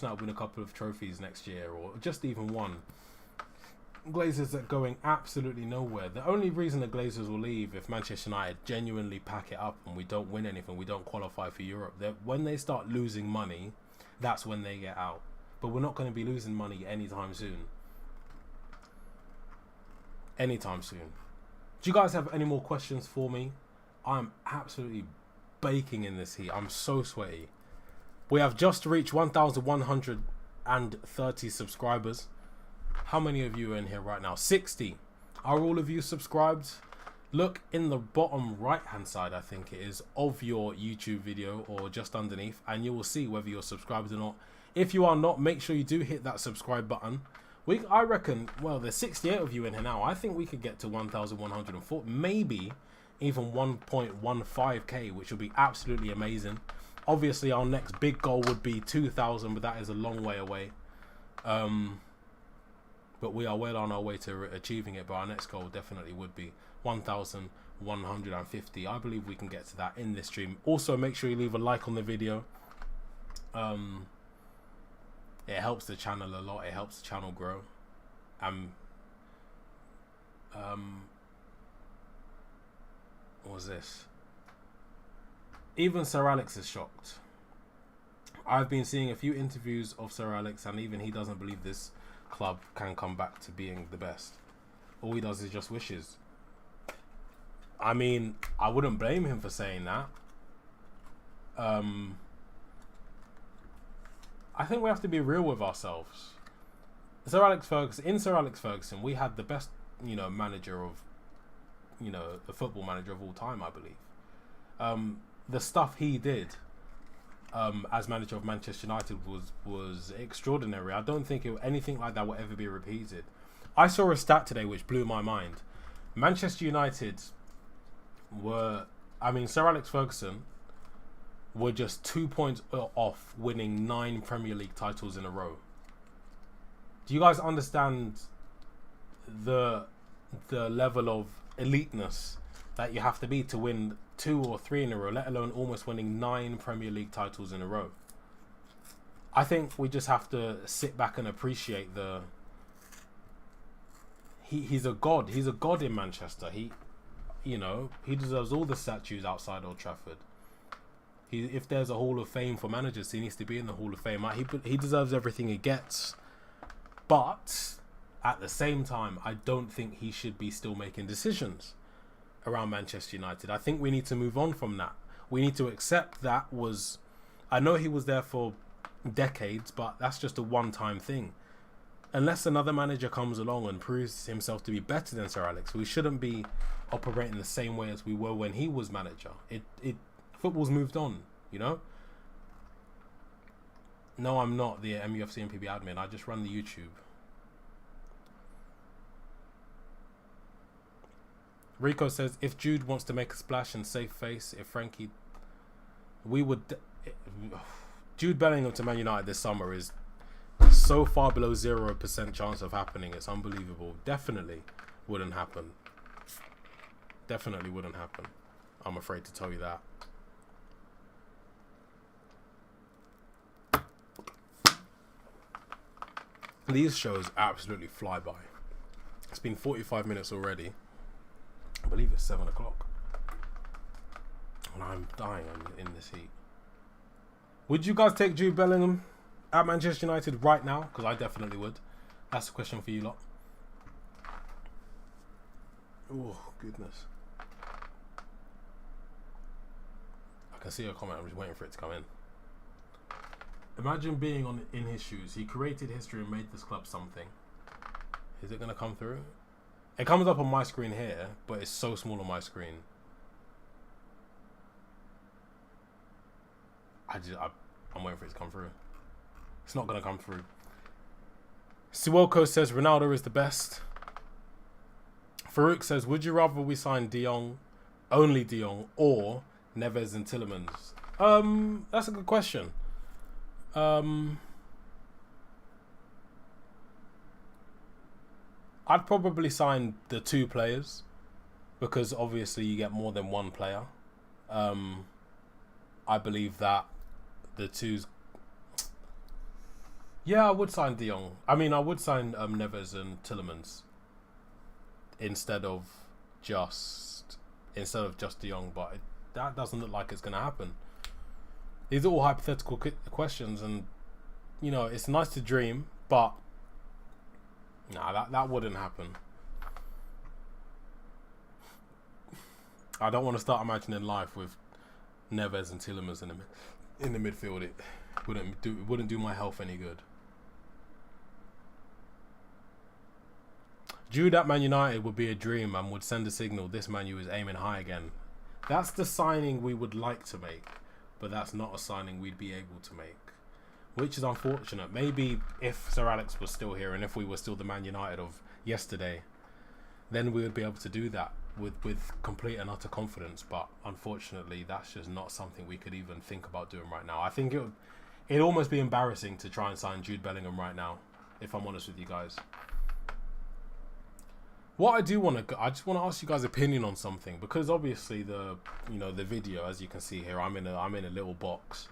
United win a couple of trophies next year, or just even one, Glazers are going absolutely nowhere. The only reason the Glazers will leave if Manchester United genuinely pack it up and we don't win anything, we don't qualify for Europe. When they start losing money, that's when they get out. But we're not going to be losing money anytime soon. Anytime soon. Do you guys have any more questions for me? I'm absolutely baking in this heat. I'm so sweaty. We have just reached 1,130 subscribers. How many of you are in here right now? 60. Are all of you subscribed? Look in the bottom right hand side, I think it is, of your YouTube video, or just underneath, and you will see whether you're subscribed or not. If you are not, make sure you do hit that subscribe button. I reckon, well, there's 68 of you in here now. I think we could get to 1,104, maybe even 1.15k, which would be absolutely amazing. Obviously, our next big goal would be 2,000, but that is a long way away. But we are well on our way to achieving it. But our next goal definitely would be 1,150. I believe we can get to that in this stream. Also, make sure you leave a like on the video. It helps the channel a lot. It helps the channel grow. What was this? Even Sir Alex is shocked. I've been seeing a few interviews of Sir Alex, and even he doesn't believe this club can come back to being the best. All he does is just wishes. I mean, I wouldn't blame him for saying that. I think we have to be real with ourselves. In Sir Alex Ferguson, we had the best, manager of, the football manager of all time, I believe. The stuff he did as manager of Manchester United was extraordinary. I don't think anything like that will ever be repeated. I saw a stat today which blew my mind. Manchester United Sir Alex Ferguson were just 2 points off winning 9 Premier League titles in a row. Do you guys understand the level of eliteness that you have to be to win 2 or 3 in a row, let alone almost winning 9 Premier League titles in a row? I think we just have to sit back and appreciate he's a god. He's a god in Manchester. He deserves all the statues outside Old Trafford. If there's a Hall of Fame for managers, he needs to be in the Hall of Fame. He deserves everything he gets. But at the same time, I don't think he should be still making decisions around Manchester United. I think we need to move on from that. We need to accept that was... I know he was there for decades, but that's just a one-time thing. Unless another manager comes along and proves himself to be better than Sir Alex, we shouldn't be operating the same way as we were when he was manager. Football's moved on, you know? No, I'm not the MUFC MPB admin. I just run the YouTube. Rico says, if Jude wants to make a splash and save face, if Frankie... We would... Jude Bellingham to Man United this summer is so far below 0% chance of happening. It's unbelievable. Definitely wouldn't happen. Definitely wouldn't happen. I'm afraid to tell you that. These shows absolutely fly by. It's been 45 minutes already. I believe it's 7 o'clock. And I'm dying in this heat. Would you guys take Jude Bellingham at Manchester United right now? Because I definitely would. That's a question for you lot. Oh, goodness. I can see a comment. I'm just waiting for it to come in. Imagine being in his shoes. He created history and made this club something. Is it going to come through? It comes up on my screen here, but it's so small on my screen. I'm waiting for it to come through. It's not going to come through. Siwoko says Ronaldo is the best. Farouk says, would you rather we sign De Jong, only De Jong, or Neves and Tielemans? That's a good question. I'd probably sign the 2 players because obviously you get more than one player. I believe that the 2's... Yeah, I would sign De Jong. I mean, I would sign Neves and Tielemans instead of just De Jong, but that doesn't look like it's going to happen. These are all hypothetical questions, and you know, it's nice to dream, but nah, that wouldn't happen. I don't want to start imagining life with Neves and Tielemans in the midfield. It wouldn't do my health any good. Jude at Man United would be a dream and would send a signal. This Man U is aiming high again. That's the signing we would like to make, but that's not a signing we'd be able to make, which is unfortunate. Maybe if Sir Alex was still here and if we were still the Man United of yesterday, then we would be able to do that with complete and utter confidence. But unfortunately, that's just not something we could even think about doing right now. I think it'd almost be embarrassing to try and sign Jude Bellingham right now, if I'm honest with you guys. What I just want to ask you guys' opinion on something, because obviously the video, as you can see here, I'm in a little box.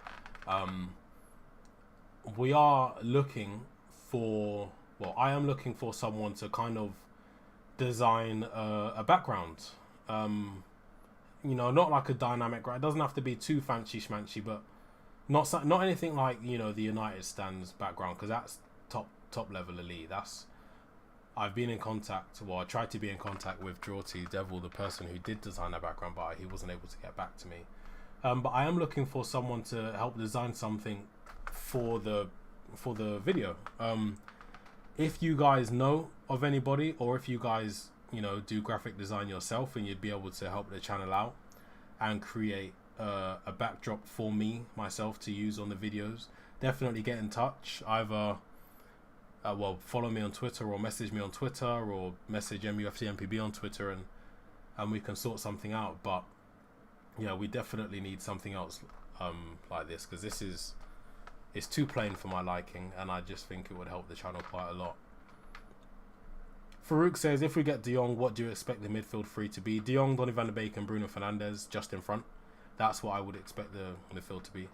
We are looking for, I am looking for someone to kind of design a background. Not like a dynamic, right? It doesn't have to be too fancy schmancy, but not anything like, the United stands background, because that's top level elite. I've been in contact, I tried to be in contact with Draughty Devil, the person who did design that background, but he wasn't able to get back to me. But I am looking for someone to help design something for the video. If you guys know of anybody, or if you guys do graphic design yourself and you'd be able to help the channel out and create a backdrop for myself to use on the videos, definitely get in touch. Either follow me on Twitter, or message me on Twitter, or message MUFC MPB on Twitter, and we can sort something out. But yeah, we definitely need something else like this, because it's too plain for my liking, and I just think it would help the channel quite a lot. Farouk says, if we get De Jong, what do you expect the midfield three to be? De Jong, Donny van de Beek and Bruno Fernandes just in front. That's what I would expect the midfield to be.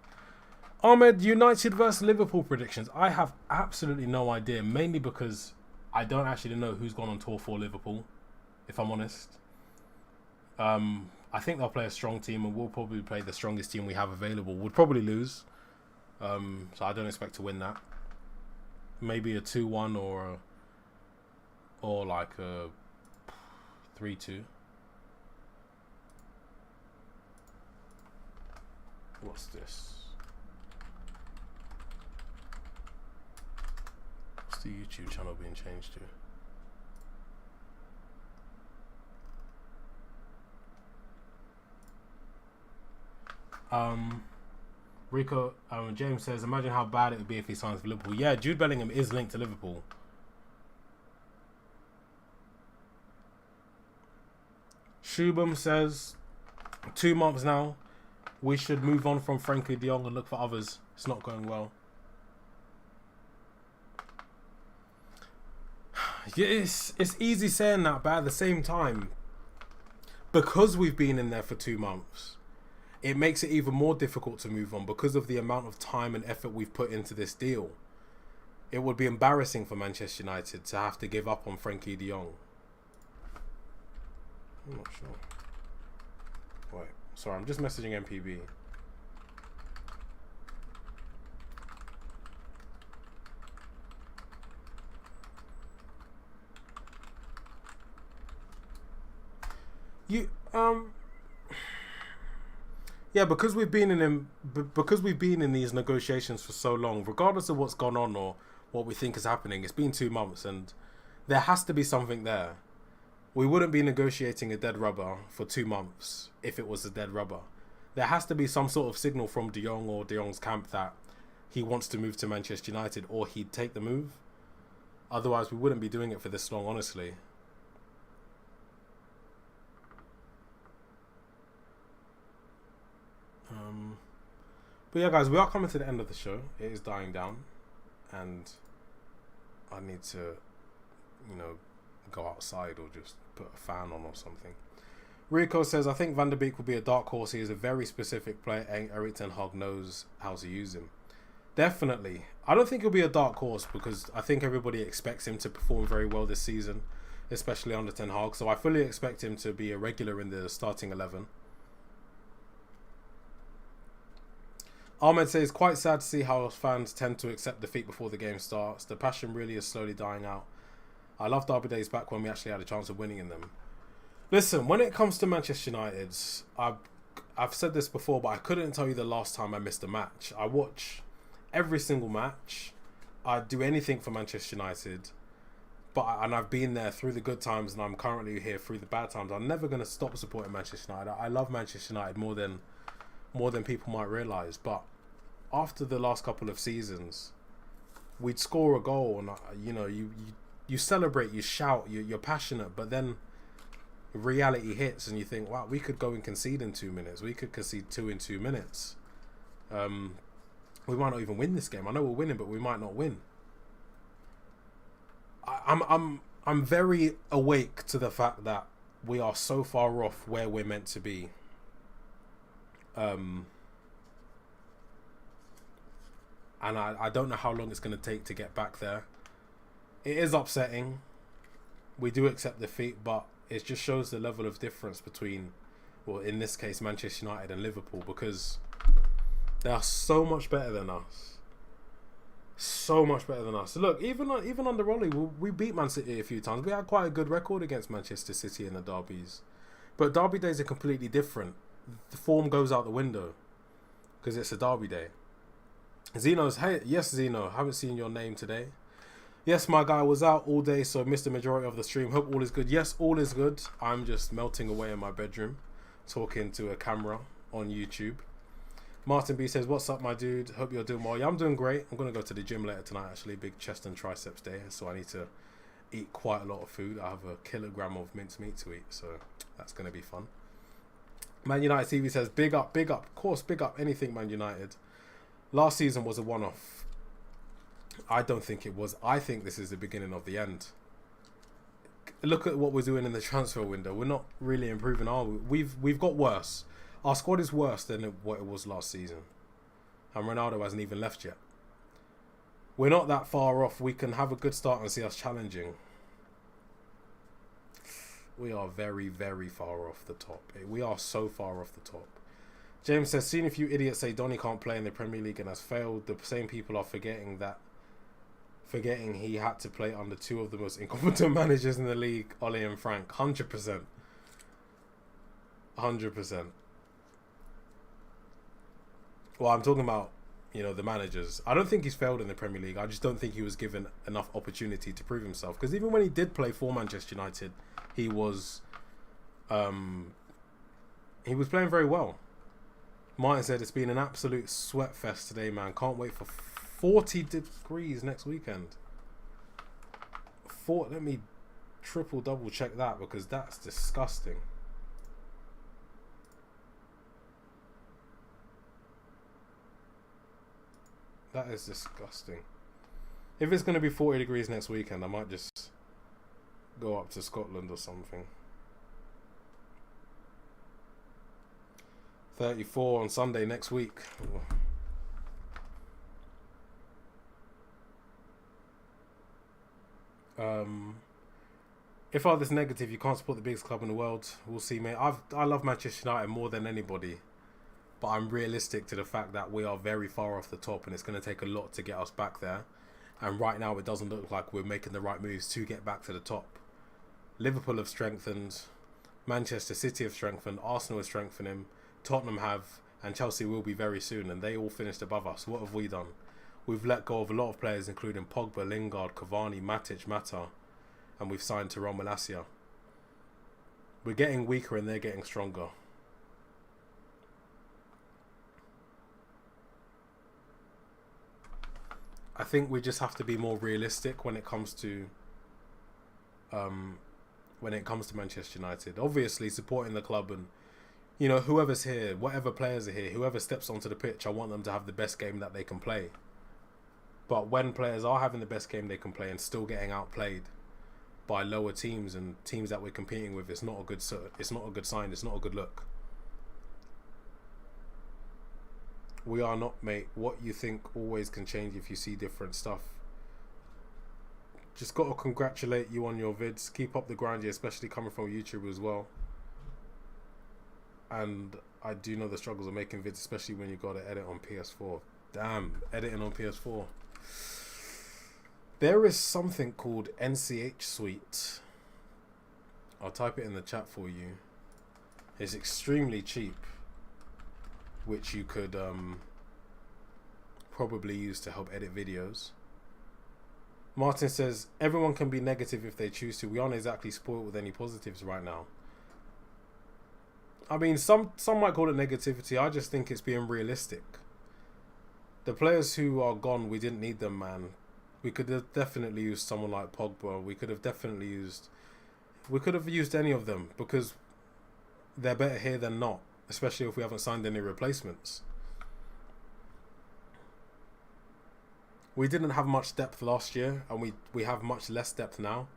Ahmed, United versus Liverpool predictions. I have absolutely no idea, mainly because I don't actually know who's gone on tour for Liverpool, if I'm honest. I I think they'll play a strong team, and we'll probably play the strongest team we have available. We'll probably lose, so I don't expect to win that. Maybe a 2-1 or like a 3-2. What's this? What's the YouTube channel being changed to? Rico, James says, imagine how bad it would be if he signs for Liverpool. Yeah, Jude Bellingham is linked to Liverpool. Shubham says, 2 months now. We should move on from Frankie de Jong and look for others. It's not going well. Yeah, it's easy saying that, but at the same time, because we've been in there for 2 months, it makes it even more difficult to move on because of the amount of time and effort we've put into this deal. It would be embarrassing for Manchester United to have to give up on Frankie de Jong. I'm not sure. Wait, sorry, I'm just messaging MPB. Yeah, because we've been in these negotiations for so long, regardless of what's gone on or what we think is happening, it's been 2 months, and there has to be something there. We wouldn't be negotiating a dead rubber for 2 months if it was a dead rubber. There has to be some sort of signal from de Jong or de Jong's camp that he wants to move to Manchester United, or he'd take the move. Otherwise, we wouldn't be doing it for this long, honestly. But yeah, guys, we are coming to the end of the show. It is dying down, and I need to, go outside or just put a fan on or something. Rico says, I think Van der Beek will be a dark horse. He is a very specific player, and Erik ten Hag knows how to use him. Definitely. I don't think he'll be a dark horse because I think everybody expects him to perform very well this season, especially under ten Hag. So I fully expect him to be a regular in the starting 11. Ahmed says, quite sad to see how fans tend to accept defeat before the game starts. The passion really is slowly dying out. I love derby days back when we actually had a chance of winning in them. Listen, when it comes to Manchester United, I've said this before, but I couldn't tell you the last time I missed a match. I watch every single match. I'd do anything for Manchester United. And I've been there through the good times, and I'm currently here through the bad times. I'm never going to stop supporting Manchester United. I love Manchester United more than people might realise. But after the last couple of seasons, we'd score a goal and you celebrate, you shout, you're passionate, but then reality hits and you think, wow, we could go and concede in 2 minutes. We could concede 2 in 2 minutes. We might not even win this game. I know we're winning, but we might not win. I'm very awake to the fact that we are so far off where we're meant to be. And I don't know how long it's going to take to get back there. It is upsetting. We do accept defeat, but it just shows the level of difference between, well, in this case, Manchester United and Liverpool, because they are so much better than us. So much better than us. Look, even under Ollie, we beat Man City a few times. We had quite a good record against Manchester City in the derbies. But derby days are completely different. The form goes out the window because it's a derby day. Zeno's, hey, yes, Zeno, haven't seen your name today. Yes, my guy, was out all day, so missed the majority of the stream. Hope all is good. Yes, all is good. I'm just melting away in my bedroom, talking to a camera on YouTube. Martin B says, what's up, my dude? Hope you're doing well. Yeah, I'm doing great. I'm going to go to the gym later tonight, actually. Big chest and triceps day, so I need to eat quite a lot of food. I have a kilogram of mincemeat to eat, so that's going to be fun. Man United TV says, big up, big up. Of course, big up anything, Man United. Last season was a one-off. I don't think it was. I think this is the beginning of the end. Look at what we're doing in the transfer window. We're not really improving, are we? We've got worse. Our squad is worse than what it was last season. And Ronaldo hasn't even left yet. We're not that far off. We can have a good start and see us challenging. We are very, very far off the top. We are so far off the top. James says, seen a few idiots say Donny can't play in the Premier League and has failed. The same people are forgetting he had to play under two of the most incompetent managers in the league, Ole and Frank. 100%. 100%. Well, I'm talking about, the managers. I don't think he's failed in the Premier League. I just don't think he was given enough opportunity to prove himself. Because even when he did play for Manchester United, he was playing very well. Martin said, it's been an absolute sweat fest today, man. Can't wait for 40 degrees next weekend. Let me double check that, because that's disgusting. That is disgusting. If it's going to be 40 degrees next weekend, I might just go up to Scotland or something. 34 on Sunday next week. If all this negative, you can't support the biggest club in the world. We'll see, mate. I love Manchester United more than anybody, but I'm realistic to the fact that we are very far off the top, and it's going to take a lot to get us back there. And right now, it doesn't look like we're making the right moves to get back to the top. Liverpool have strengthened, Manchester City have strengthened, Arsenal is strengthening, Tottenham have, and Chelsea will be very soon, and they all finished above us. What have we done? We've let go of a lot of players, including Pogba, Lingard, Cavani, Matic, Mata, and we've signed Tyrone Malacia. We're getting weaker and they're getting stronger. I think we just have to be more realistic when it comes to Manchester United. Obviously, supporting the club and whoever's here, whatever players are here, whoever steps onto the pitch, I want them to have the best game that they can play. But when players are having the best game they can play and still getting outplayed by lower teams and teams that we're competing with, it's not a good sign. It's not a good look. We are not, mate. What you think always can change if you see different stuff. Just got to congratulate you on your vids. Keep up the grind, especially coming from YouTube as well. And I do know the struggles of making vids, especially when you got to edit on PS4. Damn, editing on PS4. There is something called NCH Suite. I'll type it in the chat for you. It's extremely cheap, which you could probably use to help edit videos. Martin says, everyone can be negative if they choose to. We aren't exactly spoiled with any positives right now. I mean, some might call it negativity. I just think it's being realistic. The players who are gone, we didn't need them, man. We could have definitely used someone like Pogba. We could have used any of them, because they're better here than not, especially if we haven't signed any replacements. We didn't have much depth last year, and we have much less depth now.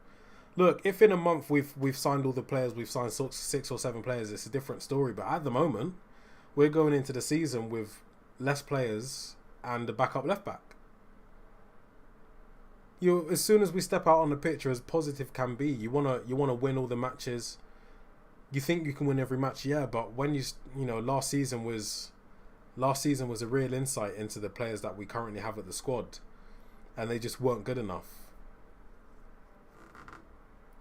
Look, if in a month we've signed all the players, we've signed 6 or 7 players, it's a different story. But at the moment, we're going into the season with less players and a backup left back. As soon as we step out on the pitch, as positive can be, you wanna win all the matches. You think you can win every match, yeah. But when last season was a real insight into the players that we currently have at the squad, and they just weren't good enough.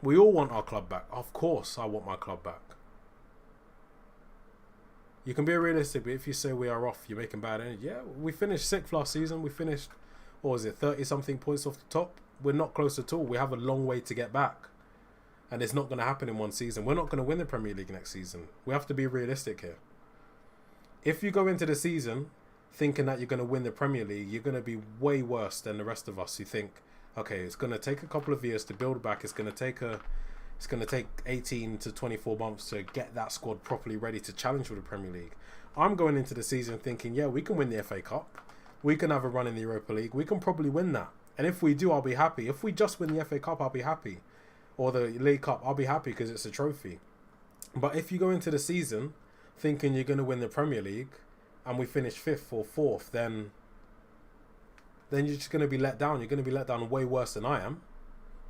We all want our club back. Of course, I want my club back. You can be realistic, but if you say we are off, you're making bad energy. Yeah, we finished 6th last season. We finished, 30-something points off the top? We're not close at all. We have a long way to get back. And it's not going to happen in one season. We're not going to win the Premier League next season. We have to be realistic here. If you go into the season thinking that you're going to win the Premier League, you're going to be way worse than the rest of us who think, okay, it's going to take a couple of years to build back. It's going to take 18 to 24 months to get that squad properly ready to challenge for the Premier League. I'm going into the season thinking, yeah, we can win the FA Cup. We can have a run in the Europa League. We can probably win that. And if we do, I'll be happy. If we just win the FA Cup, I'll be happy. Or the League Cup, I'll be happy because it's a trophy. But if you go into the season thinking you're going to win the Premier League and we finish 5th or 4th, then you're just going to be let down. You're going to be let down way worse than I am.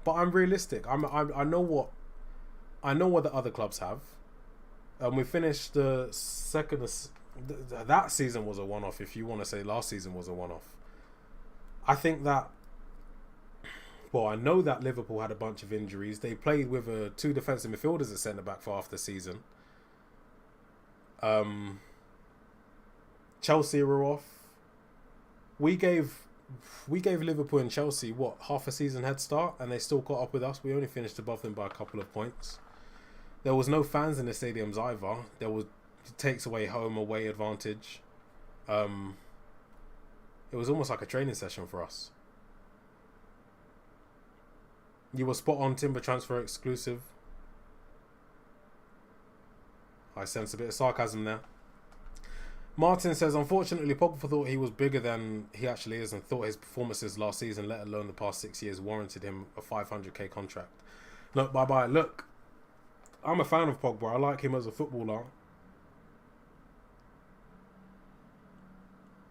But I'm realistic. I know I know what the other clubs have. We finished the second. That season was a one-off. If you want to say last season was a one-off, I think that. Well, I know that Liverpool had a bunch of injuries. They played with two defensive midfielders at centre back for half the season. Chelsea were off. We gave Liverpool and Chelsea half a season head start, and they still caught up with us. We only finished above them by a couple of points. There was no fans in the stadiums either. It takes away home away advantage. It was almost like a training session for us. You were spot on, Timber transfer exclusive. I sense a bit of sarcasm there. Martin says, unfortunately, Pogba thought he was bigger than he actually is and thought his performances last season, let alone the past 6 years, warranted him a 500k contract. Look, bye-bye. Look, I'm a fan of Pogba. I like him as a footballer.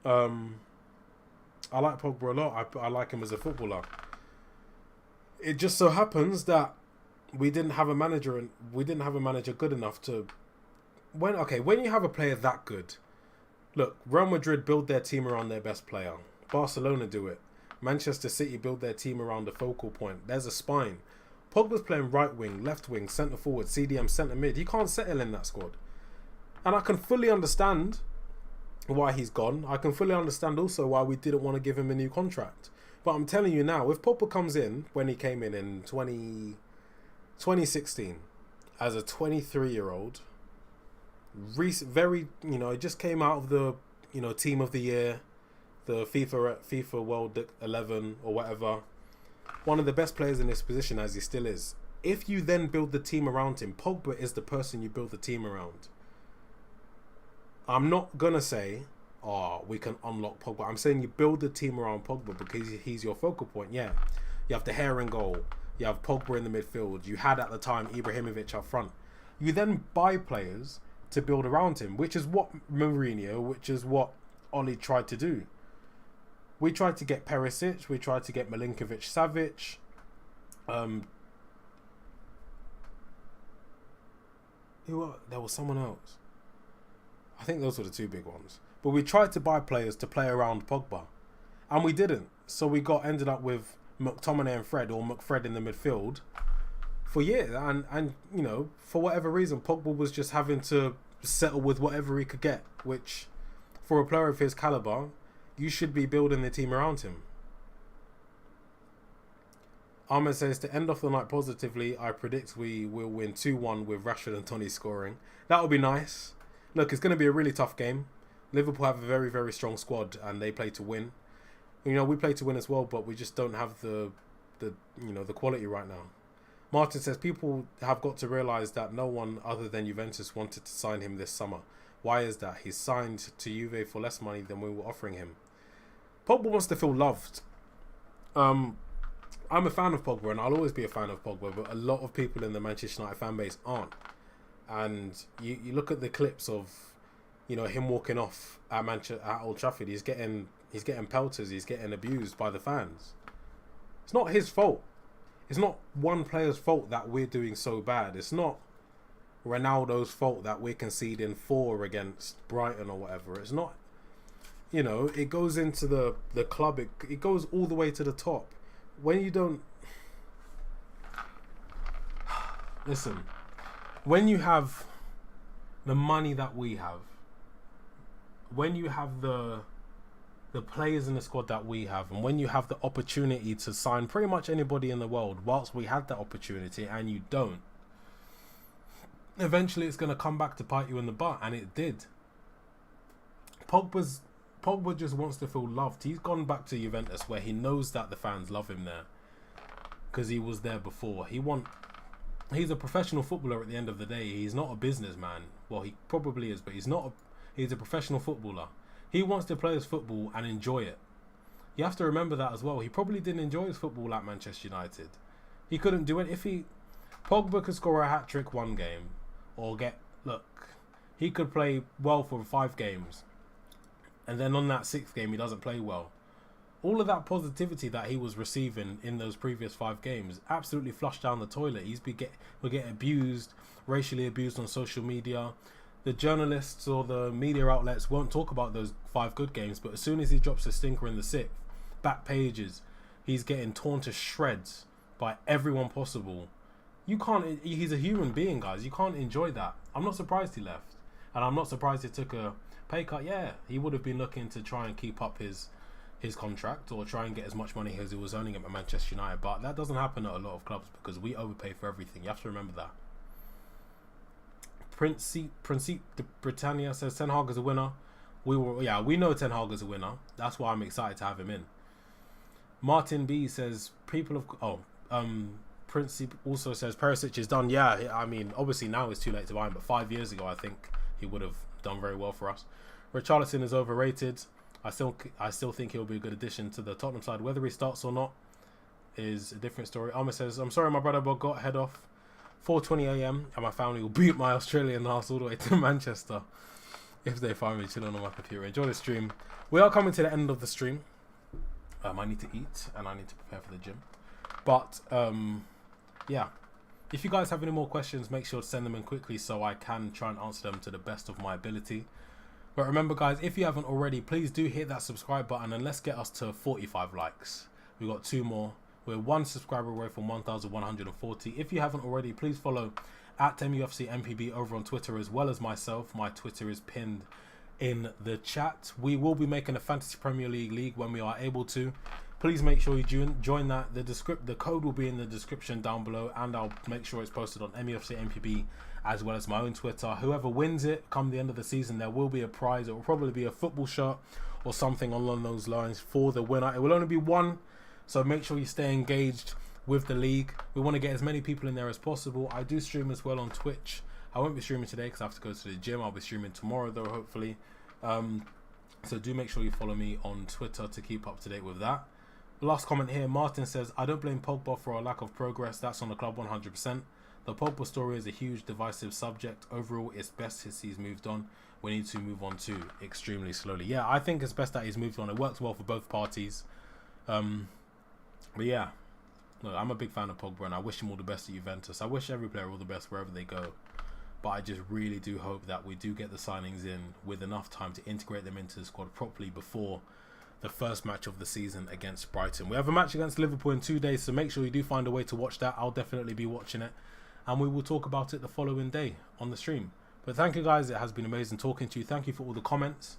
I like Pogba a lot. I like him as a footballer. It just so happens that we didn't have a manager good enough to... When you have a player that good... Look, Real Madrid build their team around their best player. Barcelona do it. Manchester City build their team around the focal point. There's a spine. Pogba's playing right wing, left wing, centre forward, CDM, centre mid. He can't settle in that squad. And I can fully understand why he's gone. I can fully understand also why we didn't want to give him a new contract. But I'm telling you now, if Pogba comes in, when he came in 2016, as a 23-year-old, very, he just came out of the, team of the year, the FIFA World 11 or whatever. One of the best players in this position, as he still is. If you then build the team around him, Pogba is the person you build the team around. I'm not going to say, we can unlock Pogba. I'm saying you build the team around Pogba because he's your focal point. Yeah, you have the hair in goal. You have Pogba in the midfield. You had at the time Ibrahimovic up front. You then buy players to build around him, which is what Mourinho, which is what Oli tried to do. We tried to get Perisic. We tried to get Milinkovic-Savic. There was someone else. I think those were the two big ones. But we tried to buy players to play around Pogba. And we didn't. So we ended up with McTominay and Fred, or McFred in the midfield for years. And for whatever reason, Pogba was just having to settle with whatever he could get, which for a player of his calibre, you should be building the team around him. Ahmed says, to end off the night positively, I predict we will win 2-1 with Rashford and Tony scoring. That would be nice. Look, it's going to be a really tough game. Liverpool have a very, very strong squad and they play to win. We play to win as well, but we just don't have the quality right now. Martin says, people have got to realise that no one other than Juventus wanted to sign him this summer. Why is that? He's signed to Juve for less money than we were offering him. Pogba wants to feel loved. I'm a fan of Pogba and I'll always be a fan of Pogba, but a lot of people in the Manchester United fan base aren't. And you look at the clips of, him walking off at Old Trafford. He's getting pelters. He's getting abused by the fans. It's not his fault. It's not one player's fault that we're doing so bad. It's not Ronaldo's fault that we're conceding 4 against Brighton or whatever. It's not. It goes into the club. It goes all the way to the top. When you don't listen, when you have the money that we have, when you have the players in the squad that we have, and when you have the opportunity to sign pretty much anybody in the world, whilst we had that opportunity and you don't, eventually it's going to come back to bite you in the butt, and it did. Pogba just wants to feel loved. He's gone back to Juventus where he knows that the fans love him there because he was there before. He's a professional footballer at the end of the day. He's not a businessman. Well, he probably is, but he's a professional footballer. He wants to play his football and enjoy it. You have to remember that as well. He probably didn't enjoy his football at Manchester United. He couldn't do it. Pogba could score a hat-trick one game or he could play well for 5 games. And then on that 6th game, he doesn't play well. all of that positivity that he was receiving in those previous 5 games absolutely flushed down the toilet. We're getting abused, racially abused on social media. The journalists or the media outlets won't talk about those 5 good games, but as soon as he drops a stinker in the 6th, back pages, he's getting torn to shreds by everyone possible. He's a human being, guys. You can't enjoy that. I'm not surprised he left. And I'm not surprised he took a pay cut. Yeah, he would have been looking to try and keep up his contract or try and get as much money as he was earning at Manchester United. But that doesn't happen at a lot of clubs because we overpay for everything. You have to remember that. Principe de Britannia says Ten Hag is a winner. We know Ten Hag is a winner. That's why I'm excited to have him in. Martin B says Principe also says Perisic is done. Yeah, I mean, obviously now it's too late to buy him, but 5 years ago I think he would have done very well for us. Richarlison is overrated. I still think he'll be a good addition to the Tottenham side. Whether he starts or not is a different story. Alma says, I'm sorry my brother but got head off 4:20 a.m. and my family will beat my Australian ass all the way to Manchester if they find me chilling on my computer. Enjoy the stream. We are coming to the end of the stream. I need to eat and I need to prepare for the gym. But yeah, if you guys have any more questions, make sure to send them in quickly so I can try and answer them to the best of my ability. But remember, guys, if you haven't already, please do hit that subscribe button and let's get us to 45 likes. We've got 2 more. We're 1 subscriber away from 1,140. If you haven't already, please follow at MUFCMPB over on Twitter as well as myself. My Twitter is pinned in the chat. We will be making a Fantasy Premier League when we are able to. Please make sure you join that. The code will be in the description down below, and I'll make sure it's posted on MUFCMPB as well as my own Twitter. Whoever wins it come the end of the season, there will be a prize. It will probably be a football shirt or something along those lines for the winner. It will only be one, so make sure you stay engaged with the league. We want to get as many people in there as possible. I do stream as well on Twitch. I won't be streaming today because I have to go to the gym. I'll be streaming tomorrow though, hopefully. So do make sure you follow me on Twitter to keep up to date with that. Last comment here, Martin says, I don't blame Pogba for a lack of progress. That's on the club 100%. The Pogba story is a huge divisive subject. Overall, it's best he's moved on. We need to move on too, extremely slowly. Yeah, I think it's best that he's moved on. It works well for both parties. But yeah, look, I'm a big fan of Pogba and I wish him all the best at Juventus. I wish every player all the best wherever they go. But I just really do hope that we do get the signings in with enough time to integrate them into the squad properly before the first match of the season against Brighton. We have a match against Liverpool in 2 days, so make sure you do find a way to watch that. I'll definitely be watching it, and we will talk about it the following day on the stream. But thank you guys, it has been amazing talking to you. Thank you for all the comments.